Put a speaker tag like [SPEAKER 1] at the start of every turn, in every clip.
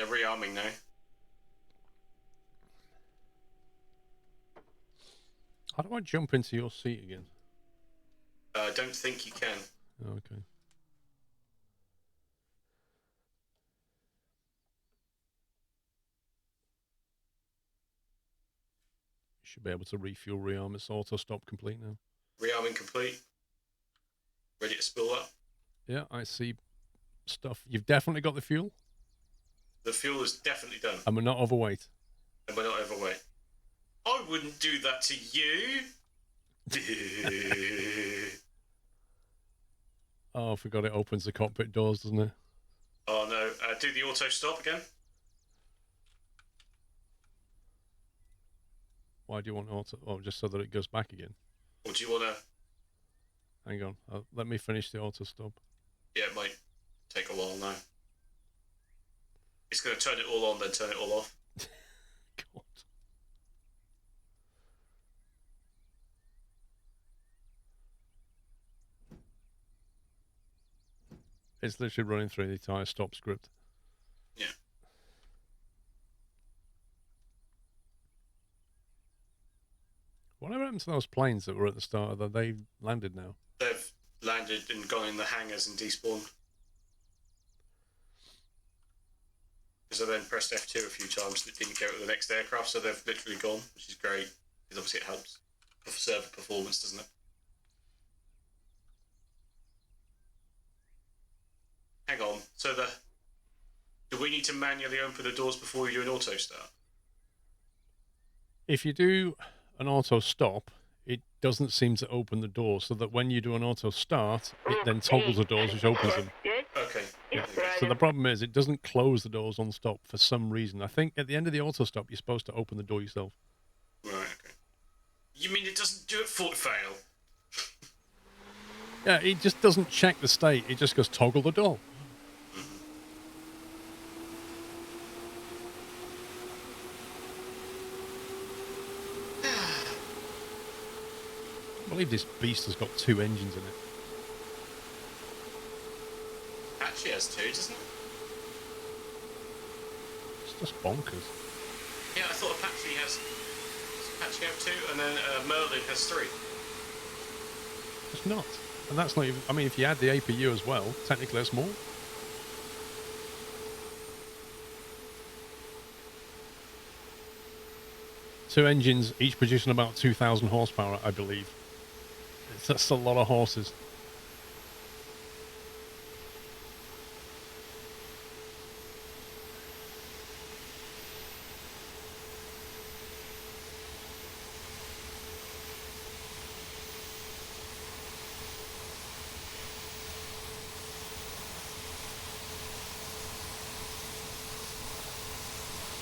[SPEAKER 1] they're rearming now.
[SPEAKER 2] How do I jump into your seat again?
[SPEAKER 1] I don't think you can.
[SPEAKER 2] Okay. You should be able to refuel, rearm. It's auto stop complete now.
[SPEAKER 1] Rearming complete. Ready to spool up.
[SPEAKER 2] Yeah, I see stuff. You've definitely got the fuel?
[SPEAKER 1] The fuel is definitely done.
[SPEAKER 2] And we're not overweight.
[SPEAKER 1] And we're not overweight. I wouldn't do that to you.
[SPEAKER 2] Oh, I forgot it opens the cockpit doors, doesn't it?
[SPEAKER 1] Oh no, do the auto stop again.
[SPEAKER 2] Why do you want auto? Oh, just so that it goes back again.
[SPEAKER 1] Or do you want to...
[SPEAKER 2] Hang on, let me finish the auto stop.
[SPEAKER 1] Yeah, it might take a while now. It's going to turn it all on, then turn it all off.
[SPEAKER 2] God. It's literally running through the entire stop script.
[SPEAKER 1] Yeah.
[SPEAKER 2] Whatever happened to those planes that were at the start? That they landed now?
[SPEAKER 1] They've landed and gone in the hangars and despawned. Because I then pressed F2 a few times and it didn't go to the next aircraft, so they've literally gone, which is great. Because obviously it helps server performance, doesn't it? Hang on, so do we need to manually open the doors before we do an auto start?
[SPEAKER 2] If you do an auto stop, it doesn't seem to open the door, so that when you do an auto start, it then toggles the doors, which opens them.
[SPEAKER 1] Okay.
[SPEAKER 2] Yeah. So the problem is it doesn't close the doors on stop for some reason. I think at the end of the auto stop, you're supposed to open the door yourself.
[SPEAKER 1] Right, okay. You mean it doesn't do it for fail?
[SPEAKER 2] Yeah, it just doesn't check the state. It just goes toggle the door. I believe this beast has got 2 engines in it.
[SPEAKER 1] Apache has 2, doesn't it?
[SPEAKER 2] It's just bonkers.
[SPEAKER 1] Yeah, I thought Apache has 2, and then Merlin has 3.
[SPEAKER 2] It's not. And that's not even... I mean, if you add the APU as well, technically that's more. Two engines, each producing about 2,000 horsepower, I believe. That's a lot of horses.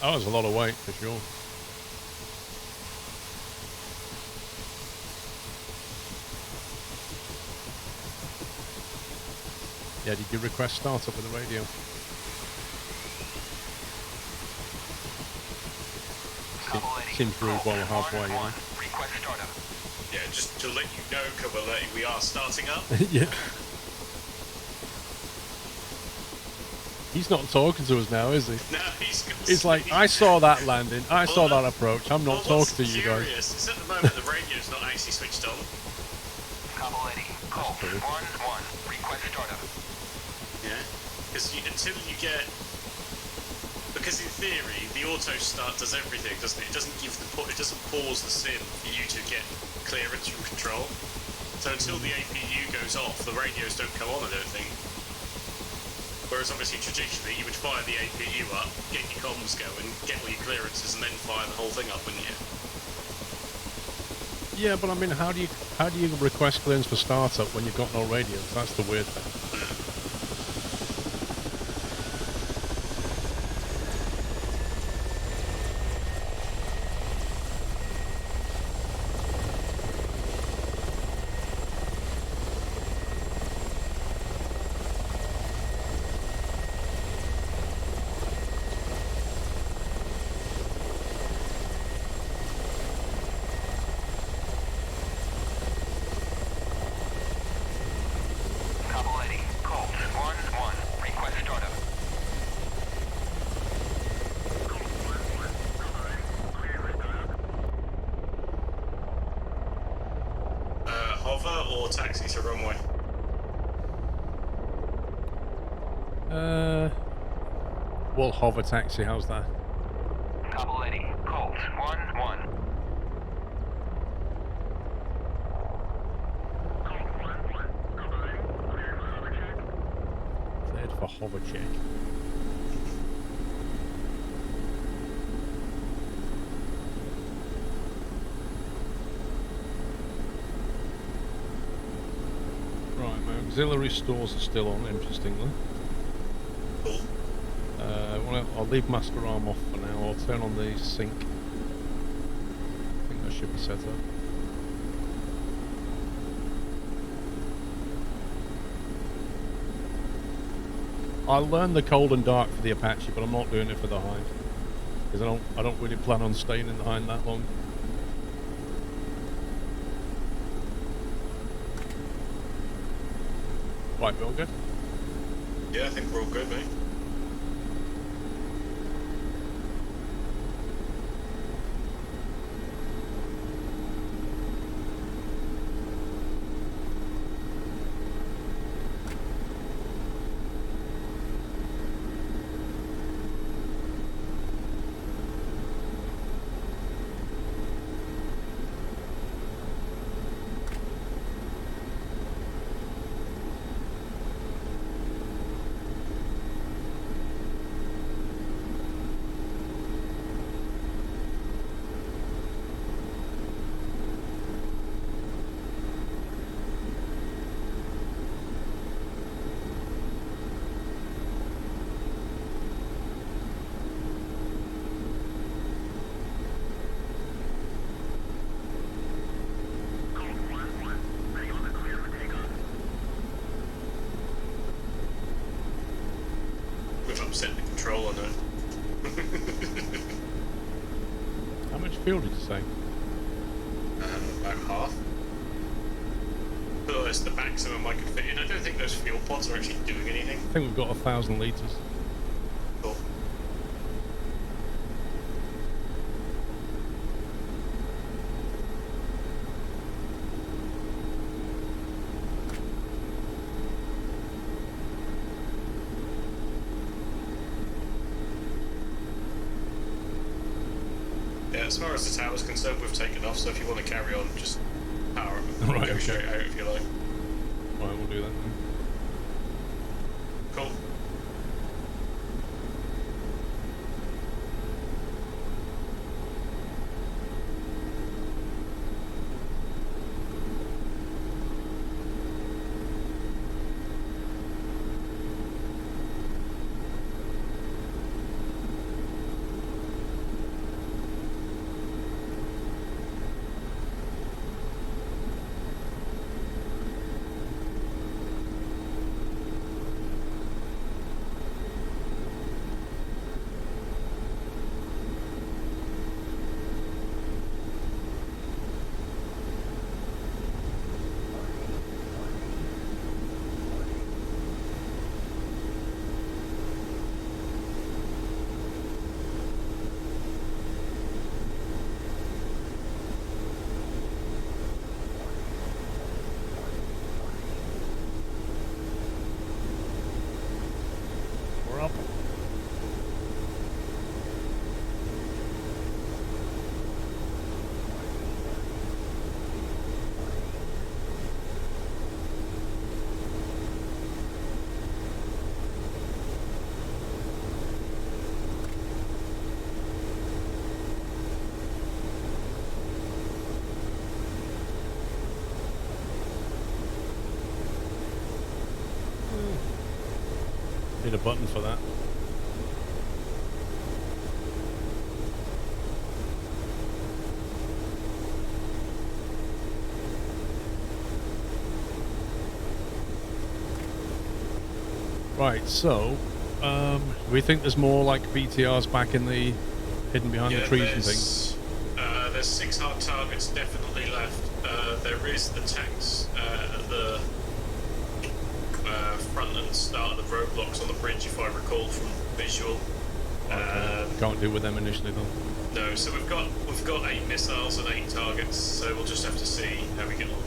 [SPEAKER 2] Oh, there's a lot of weight, for sure. Yeah, did you request startup with the radio? Seems rude while we're halfway, you know?
[SPEAKER 1] Request startup. Yeah, just to let you know, Kabbaleti, we are starting up.
[SPEAKER 2] Yeah. He's not talking to us now, is he?
[SPEAKER 1] No,
[SPEAKER 2] he's like, I saw that landing, I saw that approach, I'm not talking to you guys.
[SPEAKER 1] Is at the moment the radio's not actually switched on.
[SPEAKER 3] Kabbaleti, call 1-1, request startup.
[SPEAKER 1] Yeah, because until you get... Because in theory, the auto start does everything, doesn't it? It doesn't give it doesn't pause the sim for you to get clearance from control. So until the APU goes off, the radios don't come on, I don't think. Whereas obviously traditionally you would fire the APU up, get your comms going, get all your clearances, and then fire the whole thing up, wouldn't you?
[SPEAKER 2] Yeah, but I mean, how do you request clearance for startup when you've got no radios? That's the weird thing.
[SPEAKER 1] or taxi to runway?
[SPEAKER 2] We'll hover taxi, how's that?
[SPEAKER 3] Couple Eddie. Colt, 1-1.
[SPEAKER 2] Cleared for hover check. Right, my auxiliary stores are still on, interestingly.
[SPEAKER 1] Cool.
[SPEAKER 2] Well, I'll leave master arm off for now. I'll turn on the sync. I think that should be set up. I'll learn the cold and dark for the Apache, but I'm not doing it for the Hind because I don't really plan on staying in the Hind that long. Right, we all good?
[SPEAKER 1] Yeah, I think we're all good, mate. We've upset the control on it.
[SPEAKER 2] How much fuel did you say?
[SPEAKER 1] About half. But it's the maximum I could fit in. I don't think those fuel pods are actually doing anything.
[SPEAKER 2] I think we've got 1,000 litres.
[SPEAKER 1] Cool. Yeah, as far as the tower's concerned, we've taken off, so if you want to carry on, just power up and
[SPEAKER 2] Right,
[SPEAKER 1] go
[SPEAKER 2] okay.
[SPEAKER 1] straight out if you like.
[SPEAKER 2] Right, we'll do that then.
[SPEAKER 1] Cool.
[SPEAKER 2] We're up. Need a button for that. Right, so we think there's more like BTRs back in the hidden behind the trees and things.
[SPEAKER 1] There's 6 hard targets definitely left. There is the tanks at the front and start of the roadblocks on the bridge, if I recall from visual.
[SPEAKER 2] Can't deal with them initially though.
[SPEAKER 1] No, so we've got 8 missiles and 8 targets, so we'll just have to see how we get on.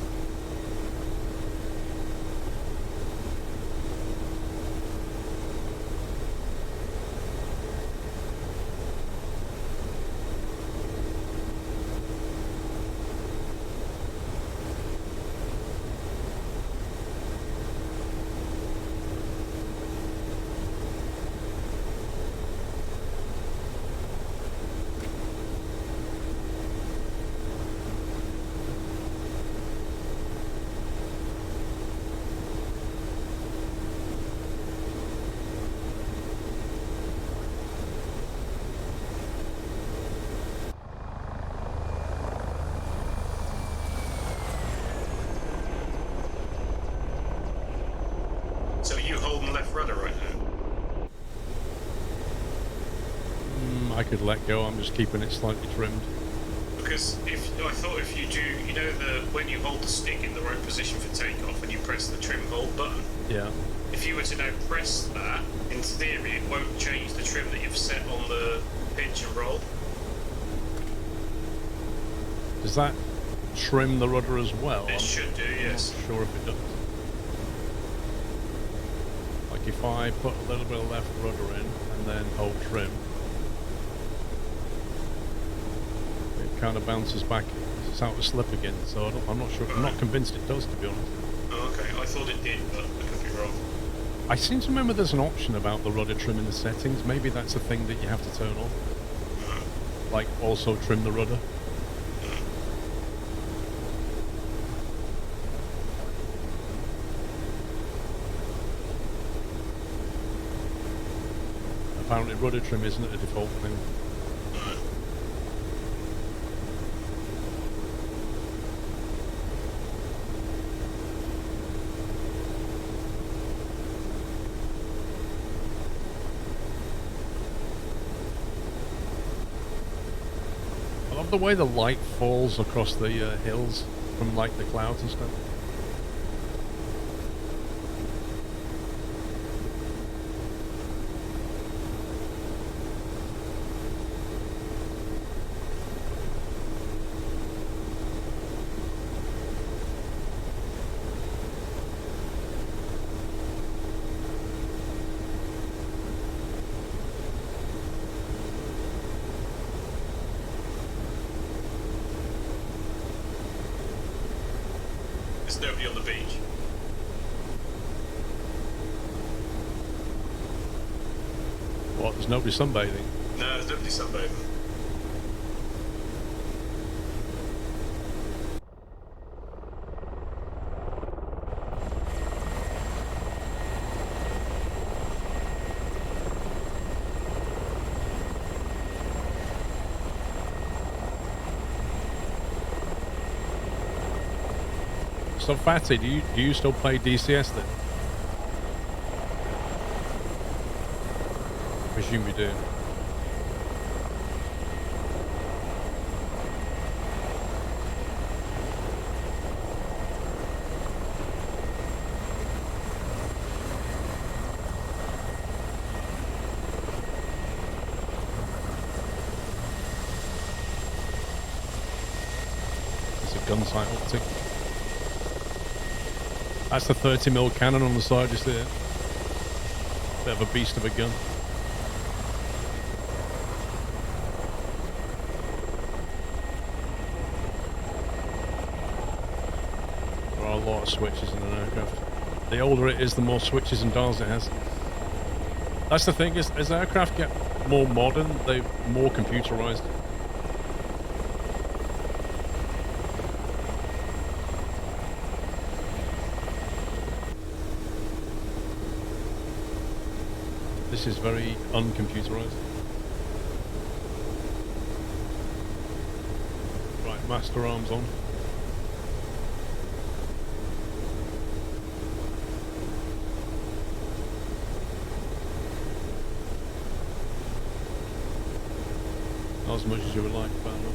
[SPEAKER 2] I could let go. I'm just keeping it slightly trimmed.
[SPEAKER 1] Because I thought if you do, you know, when you hold the stick in the right position for takeoff and you press the trim hold button,
[SPEAKER 2] Yeah.
[SPEAKER 1] if you were to now press that, in theory it won't change the trim that you've set on the pinch and roll.
[SPEAKER 2] Does that trim the rudder as well?
[SPEAKER 1] It should do, yes.
[SPEAKER 2] I'm not sure if it does. Like if I put a little bit of left rudder in and then hold trim, it kind of bounces back. It's out of slip again, so I'm not sure. I'm not convinced it does, to be honest.
[SPEAKER 1] Oh, okay, I thought it did, but I could be wrong.
[SPEAKER 2] I seem to remember there's an option about the rudder trim in the settings. Maybe that's a thing that you have to turn off. Like also trim the rudder. Apparently rudder trim isn't a default thing. I love the way the light falls across the hills from like the clouds and stuff.
[SPEAKER 1] There's nobody on the beach.
[SPEAKER 2] What, there's nobody sunbathing?
[SPEAKER 1] No, there's nobody sunbathing.
[SPEAKER 2] So Fatty, do you still play DCS then? Presume you do. It's a gun sight optic. That's the 30mm cannon on the side, you see it? Bit of a beast of a gun. There are a lot of switches in an aircraft. The older it is, the more switches and dials it has. That's the thing, is as aircraft get more modern, they're more computerized. This is very uncomputerized. Right, master arms on. Not as much as you would like, but enough.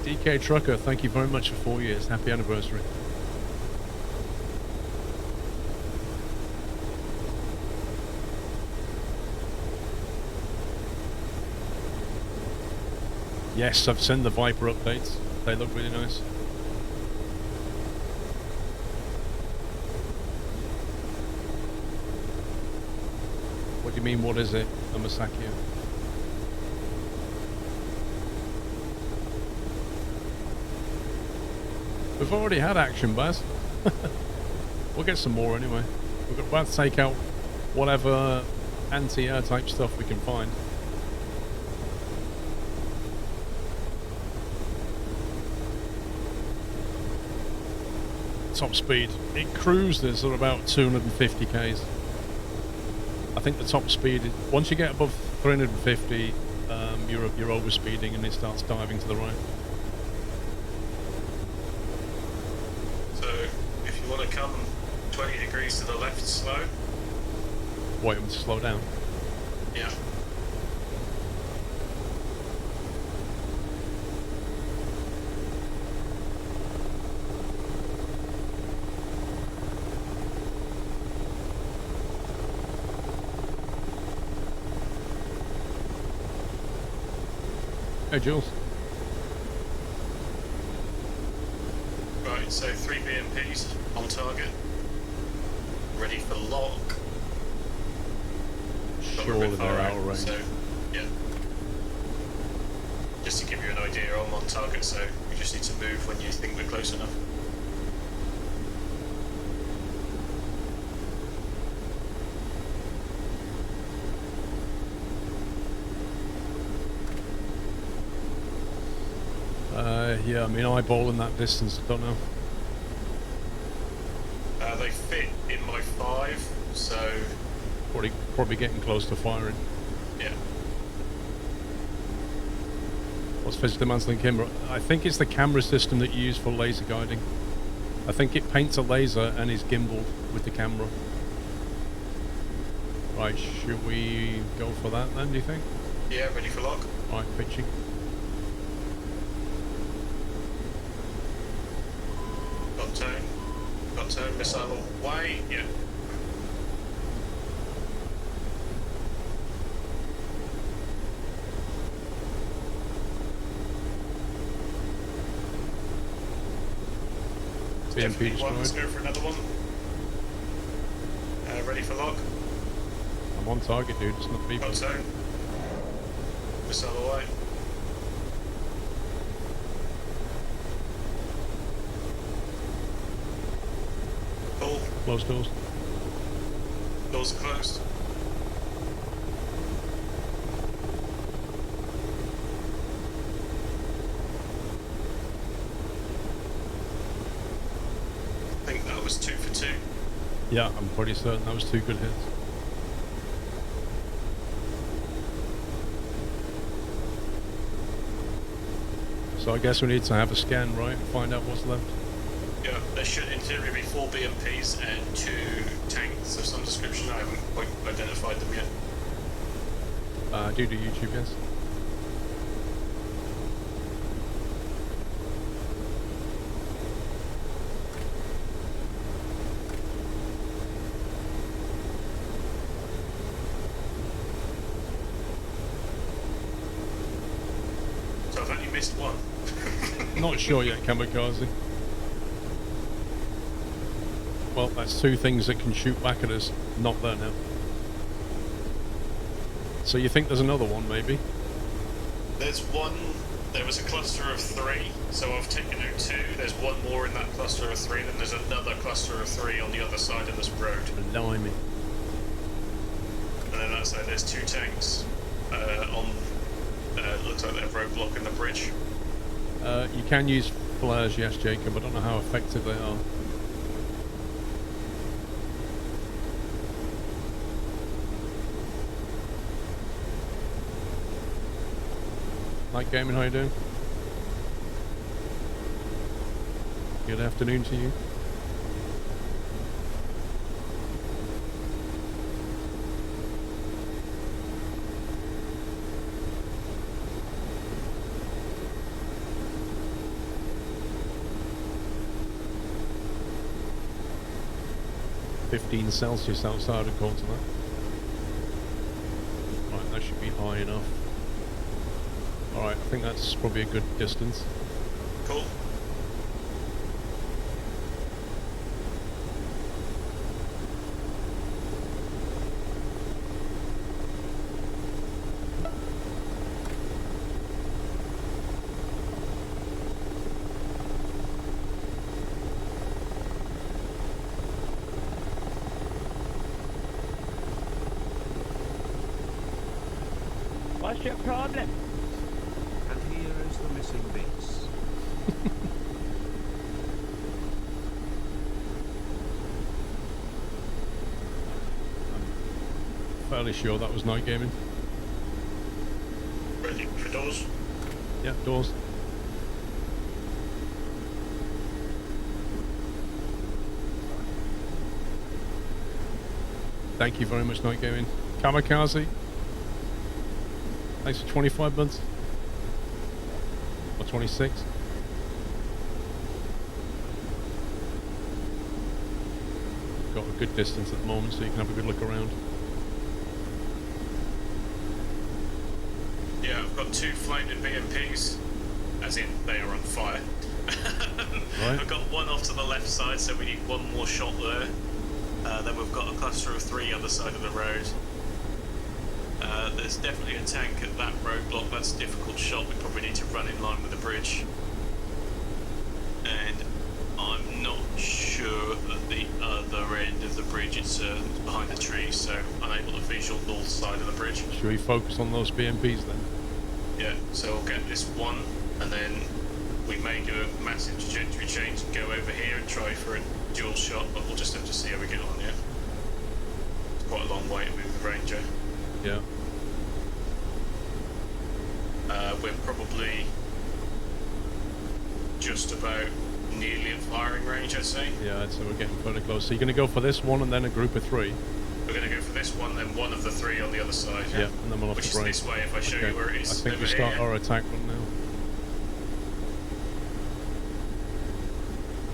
[SPEAKER 2] DK Trucker, thank you very much for 4 years. Happy anniversary. Yes, I've seen the Viper updates. They look really nice. What do you mean, what is it? A Masakio? We've already had action, Baz. We'll get some more anyway. We're about to take out whatever anti-air type stuff we can find. Top speed. It cruises at about 250 k's. I think the top speed, once you get above 350, you're overspeeding and it starts diving to the right.
[SPEAKER 1] So if you want to come 20 degrees to the left slow.
[SPEAKER 2] Wait, to slow down.
[SPEAKER 1] Yeah.
[SPEAKER 2] Hey, Jules.
[SPEAKER 1] Right, so 3 BMPs on target. Ready for lock. But we're a
[SPEAKER 2] Surely
[SPEAKER 1] bit
[SPEAKER 2] they're
[SPEAKER 1] far
[SPEAKER 2] out of range.
[SPEAKER 1] So, yeah. Just to give you an idea, I'm on target, so we just need to move when you think we're close enough.
[SPEAKER 2] Yeah, I mean, eyeballing that distance, I don't know.
[SPEAKER 1] They fit in my 5, so
[SPEAKER 2] Probably getting close to firing.
[SPEAKER 1] yeah.
[SPEAKER 2] What's physically man's camera? I think it's the camera system that you use for laser guiding. I think it paints a laser and is gimbaled with the camera. Right, should we go for that then, do you think?
[SPEAKER 1] Yeah, ready for lock.
[SPEAKER 2] Right, pitching.
[SPEAKER 1] Got turn, missile away. Yeah.
[SPEAKER 2] BMP
[SPEAKER 1] one. Let's
[SPEAKER 2] destroyed.
[SPEAKER 1] go for another one. Ready for lock.
[SPEAKER 2] I'm on target, dude. It's not people.
[SPEAKER 1] Got turn. Missile away. Pull.
[SPEAKER 2] Close doors.
[SPEAKER 1] Doors are closed. I think that was 2 for 2.
[SPEAKER 2] Yeah, I'm pretty certain that was 2 good hits. So I guess we need to have a scan, right, and find out what's left.
[SPEAKER 1] Yeah, there should in theory be 4 BMPs and 2 tanks of some description. I haven't quite identified them yet.
[SPEAKER 2] Do YouTube, yes.
[SPEAKER 1] So I've only missed one.
[SPEAKER 2] Not sure yet, Kamikaze. Well, that's 2 things that can shoot back at us. Not there now. So you think there's another one, maybe?
[SPEAKER 1] There's one. There was a cluster of 3, so I've taken out 2. There's one more in that cluster of 3, then there's another cluster of 3 on the other side of this road.
[SPEAKER 2] Blimey.
[SPEAKER 1] And then that's like there's 2 tanks on. Looks like they're roadblocking the bridge.
[SPEAKER 2] You can use flares, yes, Jacob. I don't know how effective they are. Night gaming, how you doing? Good afternoon to you. Celsius outside according to that. Right, that should be high enough. Alright, I think that's probably a good distance.
[SPEAKER 1] Cool.
[SPEAKER 4] What's your problem?
[SPEAKER 5] And here is the missing bits.
[SPEAKER 2] Fairly sure that was night gaming.
[SPEAKER 1] ready for doors.
[SPEAKER 2] Yeah, doors. Thank you very much, Night Gaming. Kamikaze. Thanks for 25 months. Or 26. Got a good distance at the moment, so you can have a good look around.
[SPEAKER 1] Yeah, I've got 2 flaming BMPs, as in they are on fire.
[SPEAKER 2] Right.
[SPEAKER 1] I've got one off to the left side, so we need one more shot there. Then we've got a cluster of 3 other side of the road. There's definitely a tank at that roadblock. That's a difficult shot. We probably need to run in line with the bridge. And I'm not sure at the other end of the bridge. It's behind the trees, so unable to visual north side of the bridge.
[SPEAKER 2] Should we focus on those BMPs then?
[SPEAKER 1] Yeah, so we'll get this one, and then we may do a massive trajectory change and go over here and try for a dual shot, but we'll just have to see how we get on, yeah? It's quite a long way to move the Ranger.
[SPEAKER 2] Yeah.
[SPEAKER 1] We're probably just about nearly at firing range, I'd say.
[SPEAKER 2] Yeah, so we're getting fairly close. So you're going to go for this one and then a group of 3?
[SPEAKER 1] We're going to go for this one, then one of the 3 on the other side.
[SPEAKER 2] Yeah, and then we'll have
[SPEAKER 1] Which
[SPEAKER 2] to
[SPEAKER 1] is
[SPEAKER 2] break.
[SPEAKER 1] this way, if I show you where it is.
[SPEAKER 2] I think
[SPEAKER 1] over
[SPEAKER 2] we start
[SPEAKER 1] here.
[SPEAKER 2] our attack run now.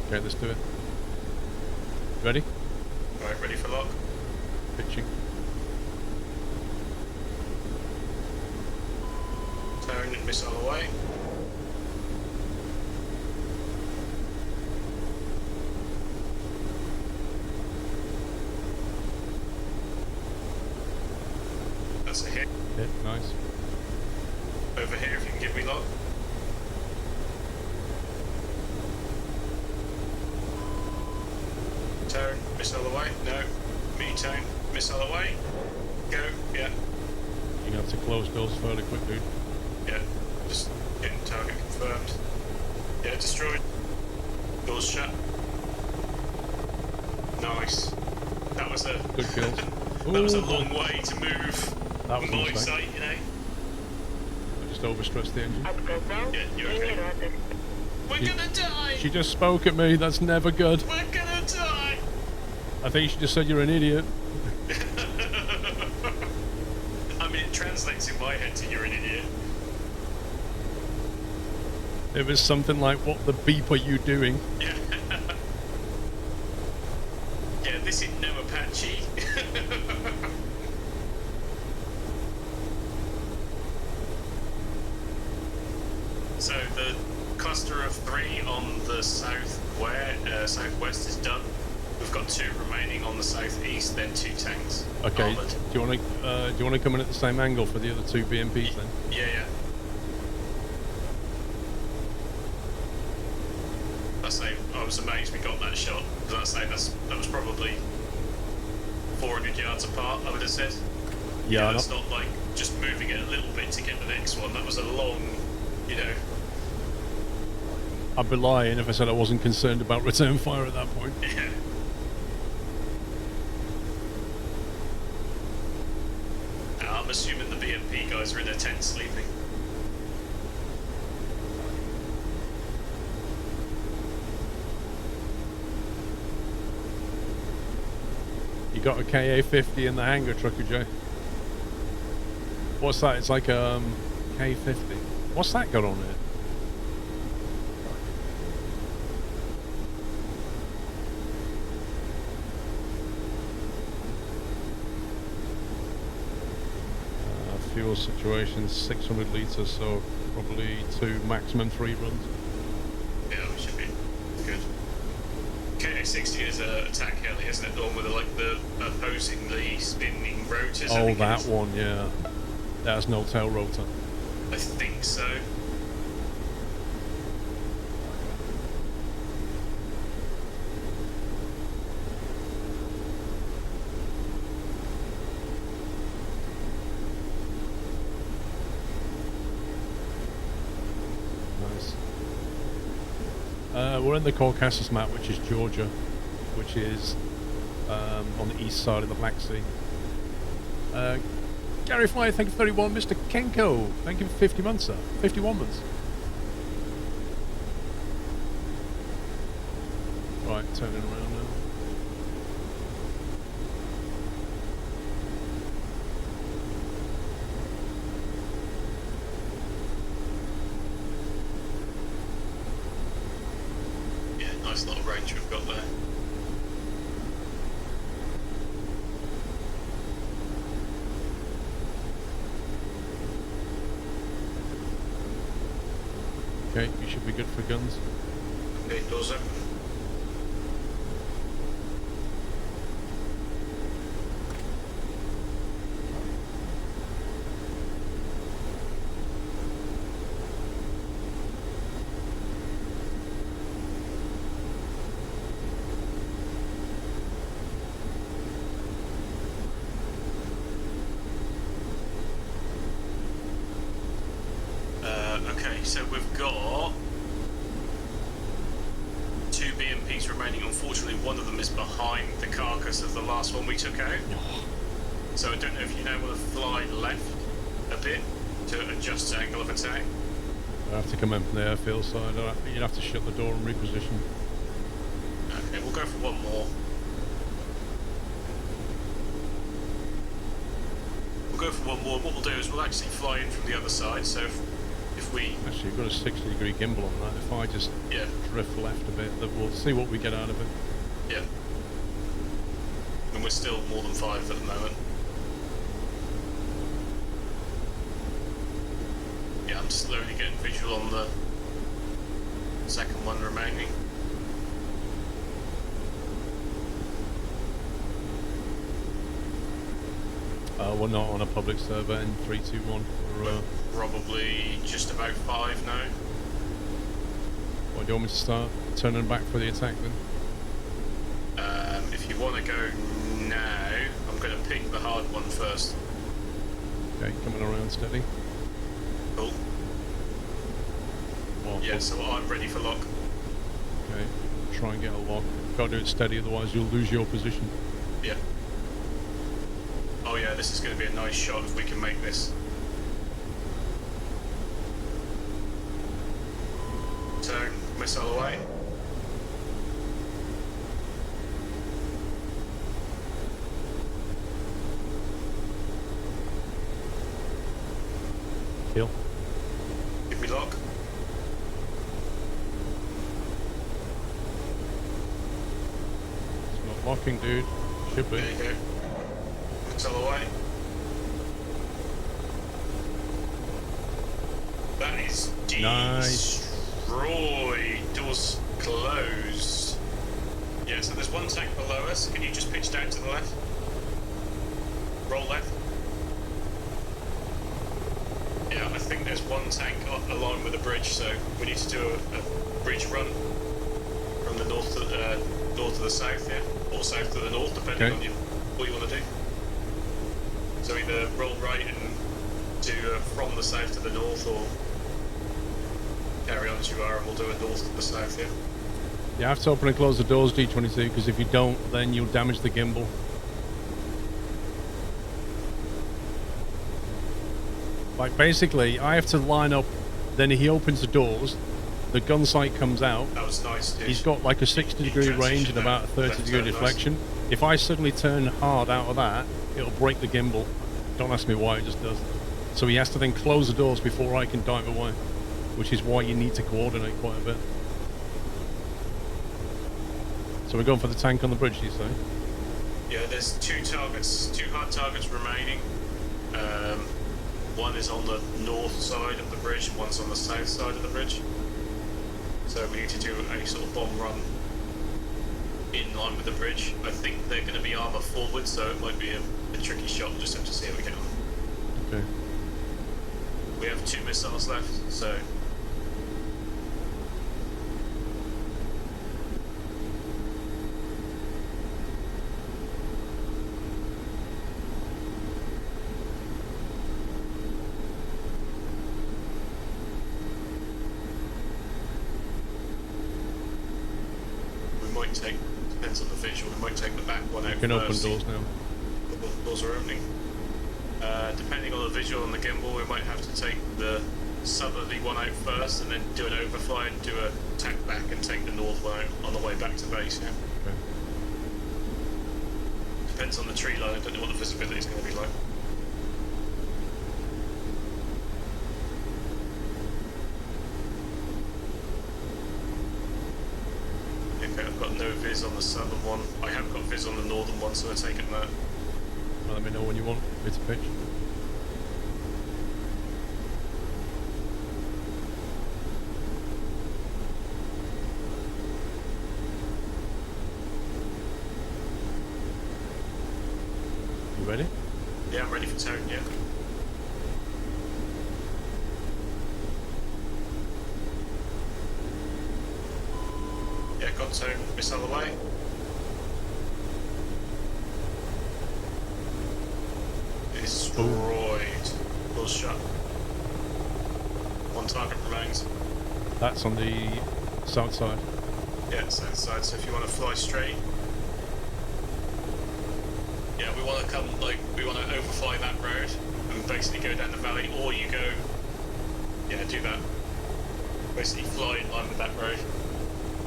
[SPEAKER 2] Okay, let's do it. Ready?
[SPEAKER 1] Right, ready for lock?
[SPEAKER 2] Pitching.
[SPEAKER 1] Turn, missile away. That's a hit.
[SPEAKER 2] Hit, nice.
[SPEAKER 1] Over here, if you can give me lock. Turn, missile away. No. Me turn, missile away. Go, yeah.
[SPEAKER 2] You're going to have to close doors fairly quick, dude.
[SPEAKER 1] Yeah. Just getting target confirmed. Yeah, destroyed. Doors shut. Nice. That was a
[SPEAKER 2] Good kills.
[SPEAKER 1] that was a
[SPEAKER 2] Ooh,
[SPEAKER 1] long way to move
[SPEAKER 2] That was
[SPEAKER 1] my
[SPEAKER 2] insane.
[SPEAKER 1] sight, you know.
[SPEAKER 2] I just overstressed the engine.
[SPEAKER 1] Yeah, you're okay. We're gonna die!
[SPEAKER 2] She just spoke at me. That's never good.
[SPEAKER 1] We're gonna die!
[SPEAKER 2] I think she just said you're an idiot.
[SPEAKER 1] I mean, it translates in my head to you're an idiot.
[SPEAKER 2] It was something like, what the beep are you doing?
[SPEAKER 1] Yeah. Yeah, this is no Apache. So the cluster of 3 on the southwest is done. We've got 2 remaining on the southeast, then 2 tanks.
[SPEAKER 2] Okay.
[SPEAKER 1] Armoured.
[SPEAKER 2] Do you want to come in at the same angle for the other 2 BMPs then?
[SPEAKER 1] Yeah, yeah. I was amazed we got that shot. That was probably 400 yards apart, I would have said.
[SPEAKER 2] Yeah.
[SPEAKER 1] It's not like just moving it a little bit to get the next one. That was a long, you know.
[SPEAKER 2] I'd be lying if I said I wasn't concerned about return fire at that point.
[SPEAKER 1] Yeah. I'm assuming the BMP guys are in their tent sleeping.
[SPEAKER 2] You got a KA-50 in the hangar, Trucker Joe. What's that? It's like K-50. What's that got on it? Fuel situation 600 litres, so probably 2, maximum 3 runs.
[SPEAKER 1] Yeah, we should be good. KA-60 is a attack heli, isn't it? The one with the opposingly spinning rotors. I
[SPEAKER 2] Oh,
[SPEAKER 1] think it
[SPEAKER 2] that
[SPEAKER 1] is.
[SPEAKER 2] one, yeah. That has no tail rotor.
[SPEAKER 1] I think so.
[SPEAKER 2] Nice. We're in the Caucasus map, which is Georgia, which is on the east side of the Black Sea. Gary Fly, thank you for 31. Mr. Kenko, thank you for 50 months, sir. 51 months. Right, turning around now.
[SPEAKER 1] Yeah, nice little range we've got there.
[SPEAKER 2] Okay, you should be good for guns.
[SPEAKER 1] Okay, doors open. Okay, so we've got 2 BMPs remaining. Unfortunately, one of them is behind the carcass of the last one we took out. So I don't know if you now want to fly left a bit to adjust the angle of attack.
[SPEAKER 2] I have to come in from the airfield side. You'd have to shut the door and reposition.
[SPEAKER 1] Okay, we'll go for one more. We'll go for one more. What we'll do is we'll actually fly in from the other side. So if we...
[SPEAKER 2] Actually, you've got a 60-degree gimbal on that. If I just drift left a bit, then we'll see what we get out of it.
[SPEAKER 1] Yeah. And we're still more than 5 at the moment. Yeah, I'm slowly getting visual on the second one remaining.
[SPEAKER 2] We're not on a public server in 321.
[SPEAKER 1] We're probably just about 5 now.
[SPEAKER 2] What, do you want me to start turning back for the attack then?
[SPEAKER 1] If you want to go now, I'm going to pick the hard one first.
[SPEAKER 2] Okay, coming around steady.
[SPEAKER 1] Cool.
[SPEAKER 2] Well,
[SPEAKER 1] Yeah, so I'm ready for lock.
[SPEAKER 2] Okay, try and get a lock. Got to do it steady, otherwise you'll lose your position.
[SPEAKER 1] Yeah. Oh yeah, this is going to be a nice shot if we can make this. Turn, missile away.
[SPEAKER 2] Kill.
[SPEAKER 1] Give me lock.
[SPEAKER 2] It's not locking, dude. Should be.
[SPEAKER 1] There you go. Missile away. That is
[SPEAKER 2] Nice.
[SPEAKER 1] destroyed. Doors closed. Yeah, so there's one tank below us. Can you just pitch down to the left? Roll left. Yeah, I think there's one tank along with the bridge, so we need to do a bridge run from the north to the south, yeah, or south to the north, depending on what you want to do. So either roll right and do from the south to the north, or carry on as you are, and we'll do a north to the south, yeah.
[SPEAKER 2] You have to open and close the doors, D22, because if you don't, then you'll damage the gimbal. Like, basically, I have to line up, then he opens the doors, the gun sight comes out.
[SPEAKER 1] That was nice, dude.
[SPEAKER 2] He's got like a 60-degree range and about a 30-degree deflection. Nice. If I suddenly turn hard out of that, it'll break the gimbal. Don't ask me why, it just does. So he has to then close the doors before I can dive away, which is why you need to coordinate quite a bit. So we're going for the tank on the bridge, do you say?
[SPEAKER 1] Yeah, there's 2 hard targets remaining. One is on the north side of the bridge, one's on the south side of the bridge. So we need to do a sort of bomb run in line with the bridge. I think they're going to be armour forward, so it might be a tricky shot. We'll just have to see how we get on.
[SPEAKER 2] Okay.
[SPEAKER 1] We have 2 missiles left, so... Depends on the visual, we might take the back one out
[SPEAKER 2] You can
[SPEAKER 1] first.
[SPEAKER 2] open doors now.
[SPEAKER 1] The doors are opening. Depending on the visual on the gimbal, we might have to take the southerly one out first and then do an overfly and do a tack back and take the north one out on the way back to base, yeah?
[SPEAKER 2] Okay.
[SPEAKER 1] Depends on the tree line, I don't know what the visibility is going to be like. Okay, I've got no viz on the southern one. I have got viz on the northern one, so we're taking that.
[SPEAKER 2] Well, let me know when you want me to pitch. You ready?
[SPEAKER 1] Yeah, I'm ready for tone, yeah. Yeah, got tone, missile away. Destroyed. Doors shut. One target remains.
[SPEAKER 2] That's on the south side.
[SPEAKER 1] Yeah, south side, so if you want to fly straight. Yeah, we want to come, like, we want to overfly that road and basically go down the valley, or you go, yeah, do that. Basically fly in line with that road.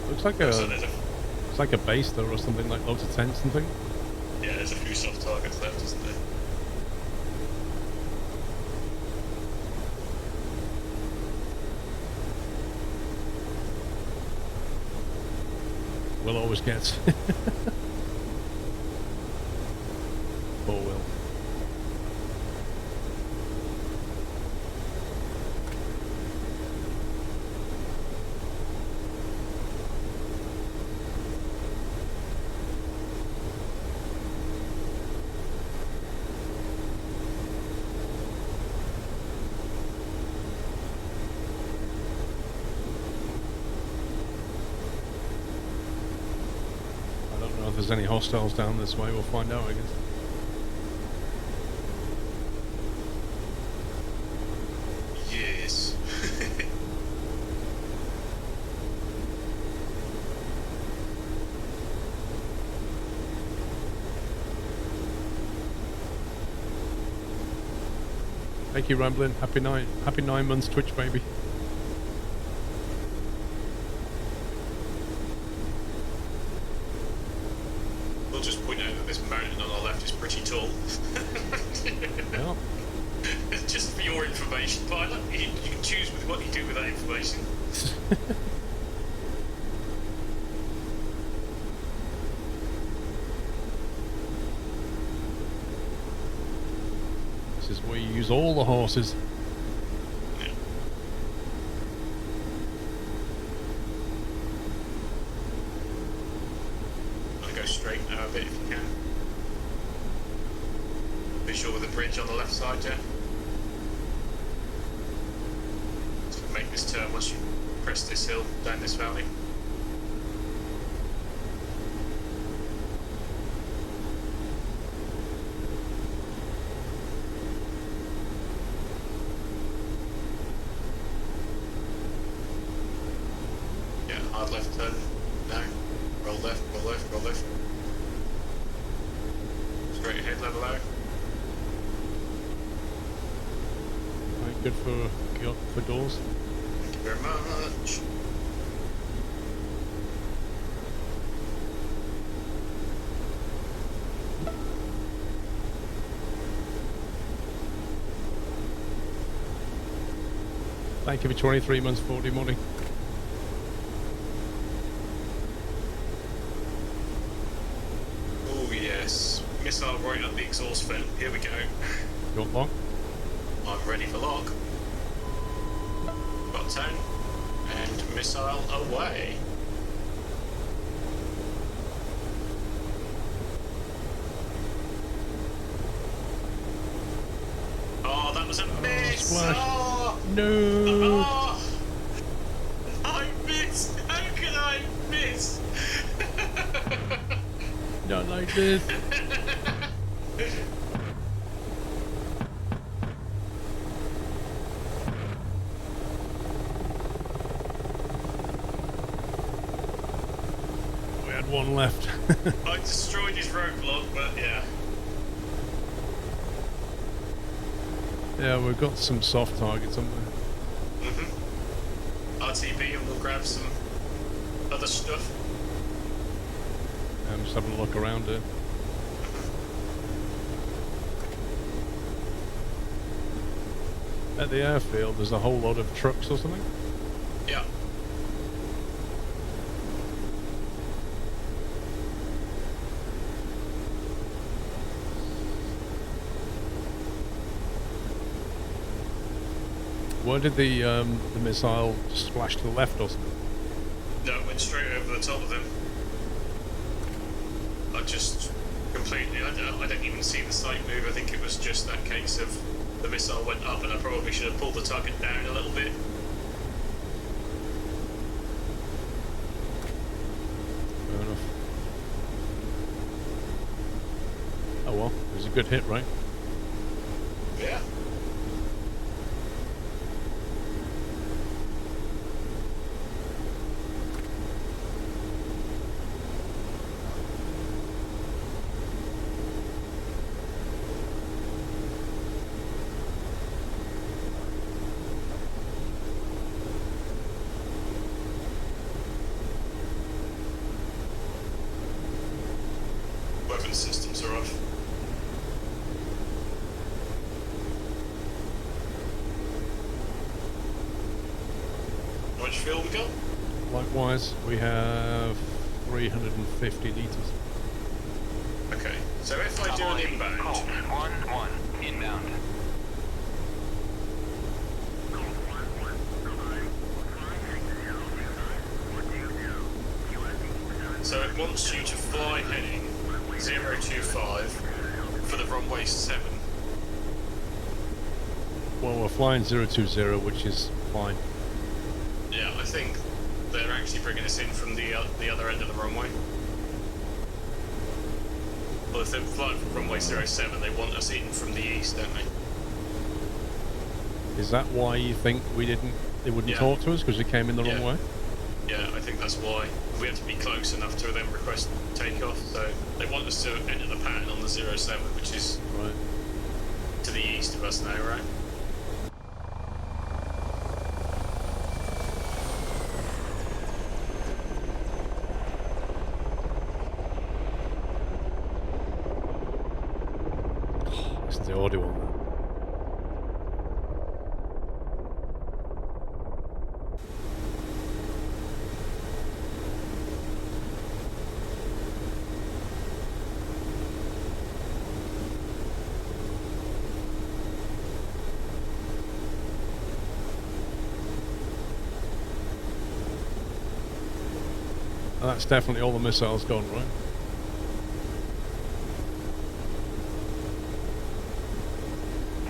[SPEAKER 2] Looks like it's like a base though, or something, like loads of tents and things.
[SPEAKER 1] Yeah, there's a few soft targets left, isn't there?
[SPEAKER 2] Will always gets. Poor Will. I don't know if there's any hostiles down this way. We'll find out, I guess.
[SPEAKER 1] Yes.
[SPEAKER 2] Thank you, Ramblin'. Happy 9 months Twitch, baby.
[SPEAKER 1] We'll just point out that this mountain on our left is pretty tall.
[SPEAKER 2] Yeah.
[SPEAKER 1] Just for your information, pilot. You can choose with what you do with that information.
[SPEAKER 2] This is where you use all the horses.
[SPEAKER 1] Yeah. Want to go straight now a bit if you can. Visual with the bridge on the left side, yeah? Just make this turn once you press this hill down this valley. Yeah, hard left turn now. Roll left, roll left, roll left. Straight ahead, level out.
[SPEAKER 2] Right, good for doors.
[SPEAKER 1] Thank you very much.
[SPEAKER 2] Thank you for 23 months 40 money.
[SPEAKER 1] Oh yes. Missile right up the exhaust vent. Here we go.
[SPEAKER 2] You want lock?
[SPEAKER 1] I'm ready for lock. Got tone. And missile away. Oh, that was a miss!
[SPEAKER 2] splash.
[SPEAKER 1] Oh,
[SPEAKER 2] No!
[SPEAKER 1] oh, I missed! How can I miss?
[SPEAKER 2] Not like this. We had one left.
[SPEAKER 1] I destroyed his roadblock, but yeah.
[SPEAKER 2] Yeah, we've got some soft targets, haven't we?
[SPEAKER 1] RTB, and we'll grab some other stuff.
[SPEAKER 2] I'm just having a look around here. At the airfield, there's a whole lot of trucks or something.
[SPEAKER 1] Yeah.
[SPEAKER 2] Where did the missile splash to the left or something?
[SPEAKER 1] No, it went straight over the top of him. I just completely, I don't even see the sight move. I think it was just that case of the missile went up and I probably should have pulled the target down a little bit.
[SPEAKER 2] Fair enough. Oh well, it was a good hit, right?
[SPEAKER 1] Yeah. Weapon systems are off. How much fuel we got?
[SPEAKER 2] Likewise, we have 350 litres.
[SPEAKER 1] Okay, so if I do an inbound,
[SPEAKER 3] Colt 1-1 inbound.
[SPEAKER 1] so it wants you to fly heading 025 for the runway 7.
[SPEAKER 2] Well, we're flying 020, which is fine.
[SPEAKER 1] Yeah, I think they're actually bringing us in from the other end of the runway. Well, if they're flying from runway 07, they want us in from the east, don't they?
[SPEAKER 2] Is that why you think they wouldn't
[SPEAKER 1] Yeah.
[SPEAKER 2] talk to us because we came in the wrong way?
[SPEAKER 1] Yeah, I think that's why. We have to be close enough to then request takeoff, so they want us to enter the pattern on the 07, which is
[SPEAKER 2] Right.
[SPEAKER 1] to the east of us now, right?
[SPEAKER 2] Listen to the audio on that. And that's definitely all the missiles gone, right?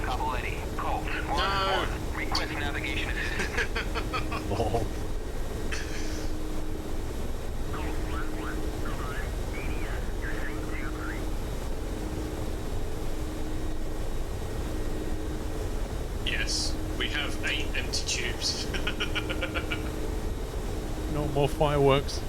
[SPEAKER 3] Couple Eddie. Colt 1-1. Request navigation assistance.
[SPEAKER 2] Oh.
[SPEAKER 1] Yes, we have 8 empty tubes.
[SPEAKER 2] No more fireworks.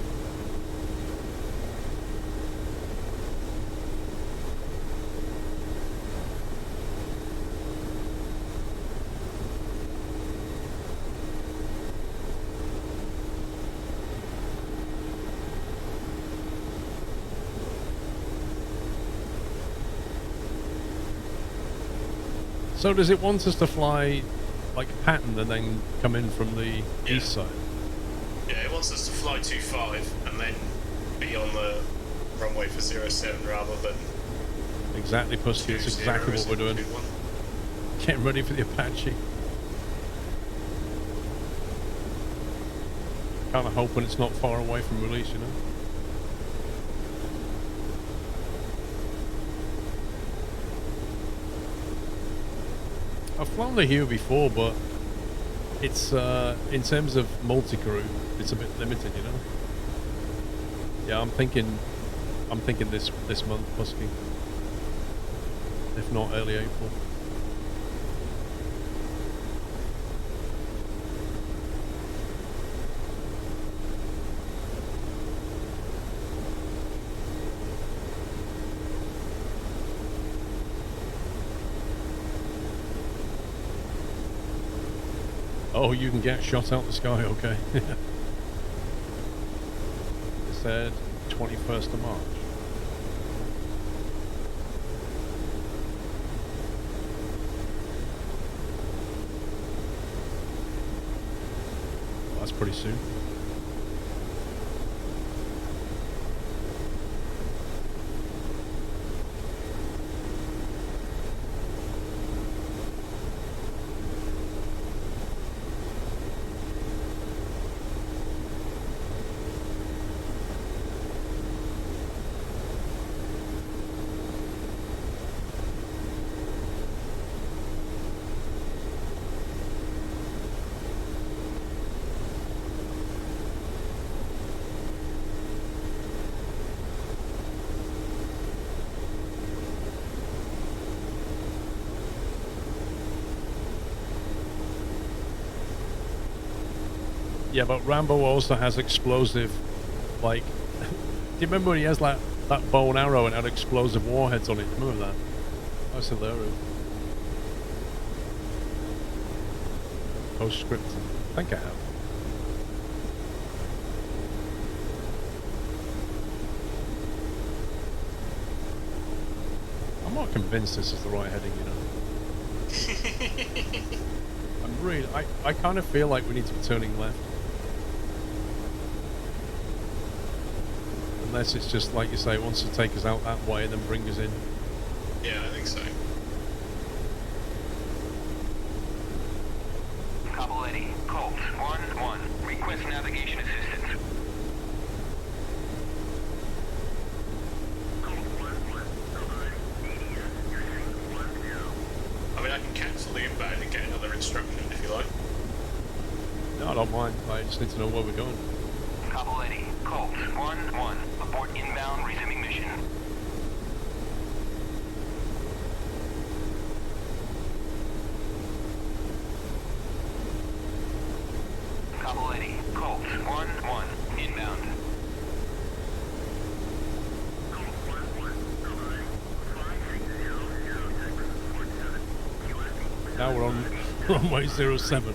[SPEAKER 2] So does it want us to fly like a pattern and then come in from the east side?
[SPEAKER 1] Yeah, it wants us to fly 25 and then be on the runway for 07 rather than
[SPEAKER 2] Exactly, Pussy. It's exactly what we're doing.
[SPEAKER 1] 21.
[SPEAKER 2] Getting ready for the Apache. Kind of hoping it's not far away from release, you know? I've flown the Hue before, but it's in terms of multi-crew, it's a bit limited, you know. Yeah, I'm thinking this month, Husky, if not early April. Oh, you can get shot out the sky, okay. It said 21st of March. Well, that's pretty soon. Yeah, but Rambo also has explosive, like, do you remember when he has like that bow and arrow and had explosive warheads on it? Remember that? That's hilarious. Postscript. I think I have. I'm not convinced this is the right heading, you know. I'm really, I kind of feel like we need to be turning left. Unless it's just, like you say, it wants to take us out that way and then bring us in.
[SPEAKER 1] Yeah, I think so.
[SPEAKER 3] Couple Eddie, Colt, 1-1. Request navigation assistance.
[SPEAKER 1] I mean, I can cancel the inbound and get another instruction if you like.
[SPEAKER 2] No, I don't mind. I just need to know where we're going.
[SPEAKER 3] Couple Eddie, Colt, 1-1. Abort inbound, resuming mission. Couple Eddie, Colt, 1-1. Inbound.
[SPEAKER 2] Now we're on runway 07.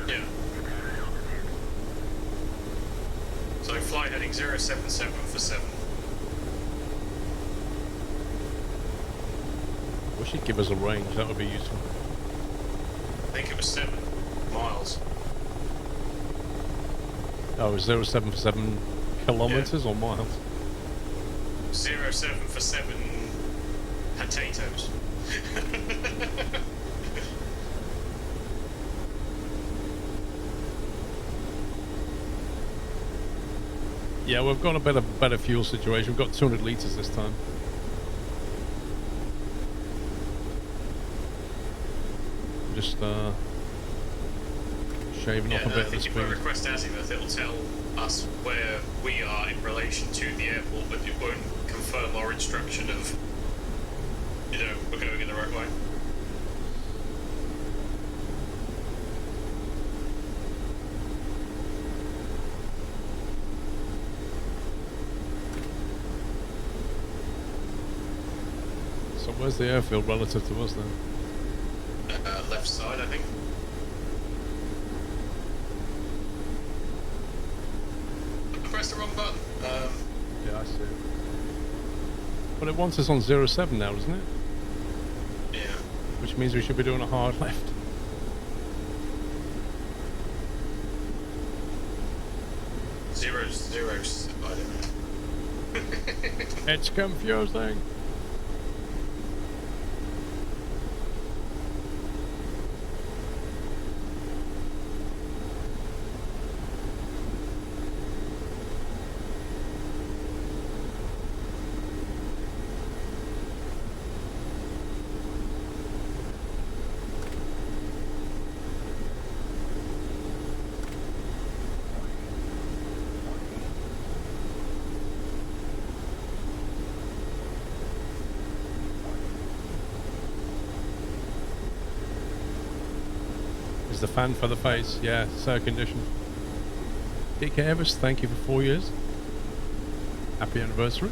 [SPEAKER 1] Yeah. So flight heading 077 for 7.
[SPEAKER 2] Wish he'd give us a range, that would be useful.
[SPEAKER 1] I think it was 7 miles.
[SPEAKER 2] Oh, 07 for 7 kilometers or miles?
[SPEAKER 1] 07 for 7 potatoes.
[SPEAKER 2] Yeah, we've got a better fuel situation. We've got 200 litres this time. Just shaving off a bit of the
[SPEAKER 1] if we
[SPEAKER 2] speed.
[SPEAKER 1] request azimuth, it'll tell us where we are in relation to the airport, but it won't confirm our instruction of, you know, we're going in the right way.
[SPEAKER 2] So where's the airfield relative to us then?
[SPEAKER 1] Left side, I think. I pressed the wrong button.
[SPEAKER 2] Yeah, I see it. But it wants us on 07 now, doesn't it?
[SPEAKER 1] Yeah.
[SPEAKER 2] Which means we should be doing a hard left.
[SPEAKER 1] Zeros. I don't know.
[SPEAKER 2] It's confusing. The fan for the face, yeah, it's air conditioned. DK Evers, thank you for 4 years. Happy anniversary.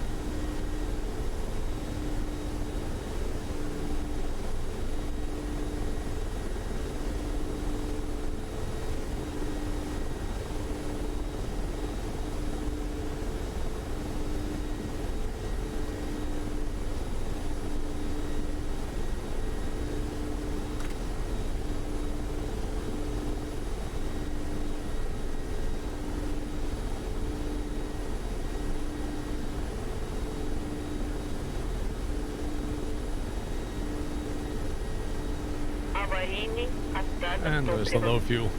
[SPEAKER 2] And there's the low fuel.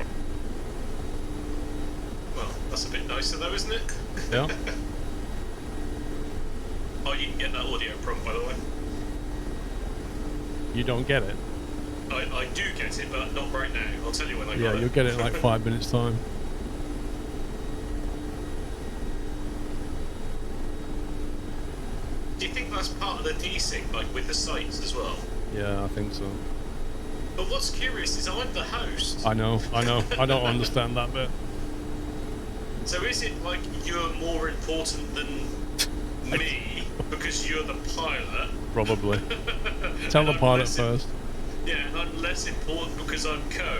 [SPEAKER 1] Well, that's a bit nicer though, isn't it?
[SPEAKER 2] Yeah.
[SPEAKER 1] Oh, you can get that audio prompt, by the way.
[SPEAKER 2] You don't get it?
[SPEAKER 1] I do get it, but not right now. I'll tell you when I got it.
[SPEAKER 2] Yeah, you'll get it in like 5 minutes time.
[SPEAKER 1] Do you think that's part of the desync, like with the sites as well?
[SPEAKER 2] Yeah, I think so.
[SPEAKER 1] But what's curious is I'm the host.
[SPEAKER 2] I know. I don't understand that bit.
[SPEAKER 1] So is it like you're more important than me because you're the pilot?
[SPEAKER 2] Probably. Tell the pilot first.
[SPEAKER 1] Yeah, and I'm less important because I'm co.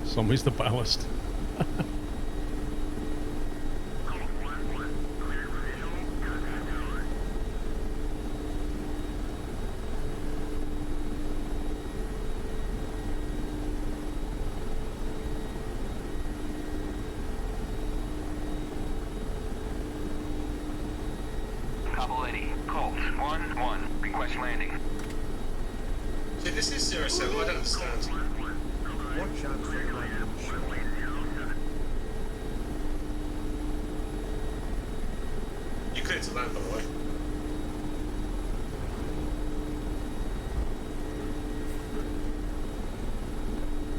[SPEAKER 2] Somebody's the ballast.
[SPEAKER 3] Couple 80. Colt 1-1. Request landing.
[SPEAKER 1] See, this is 07. I don't understand.
[SPEAKER 5] Watch out for the random shot.
[SPEAKER 1] You cleared to land, by the way.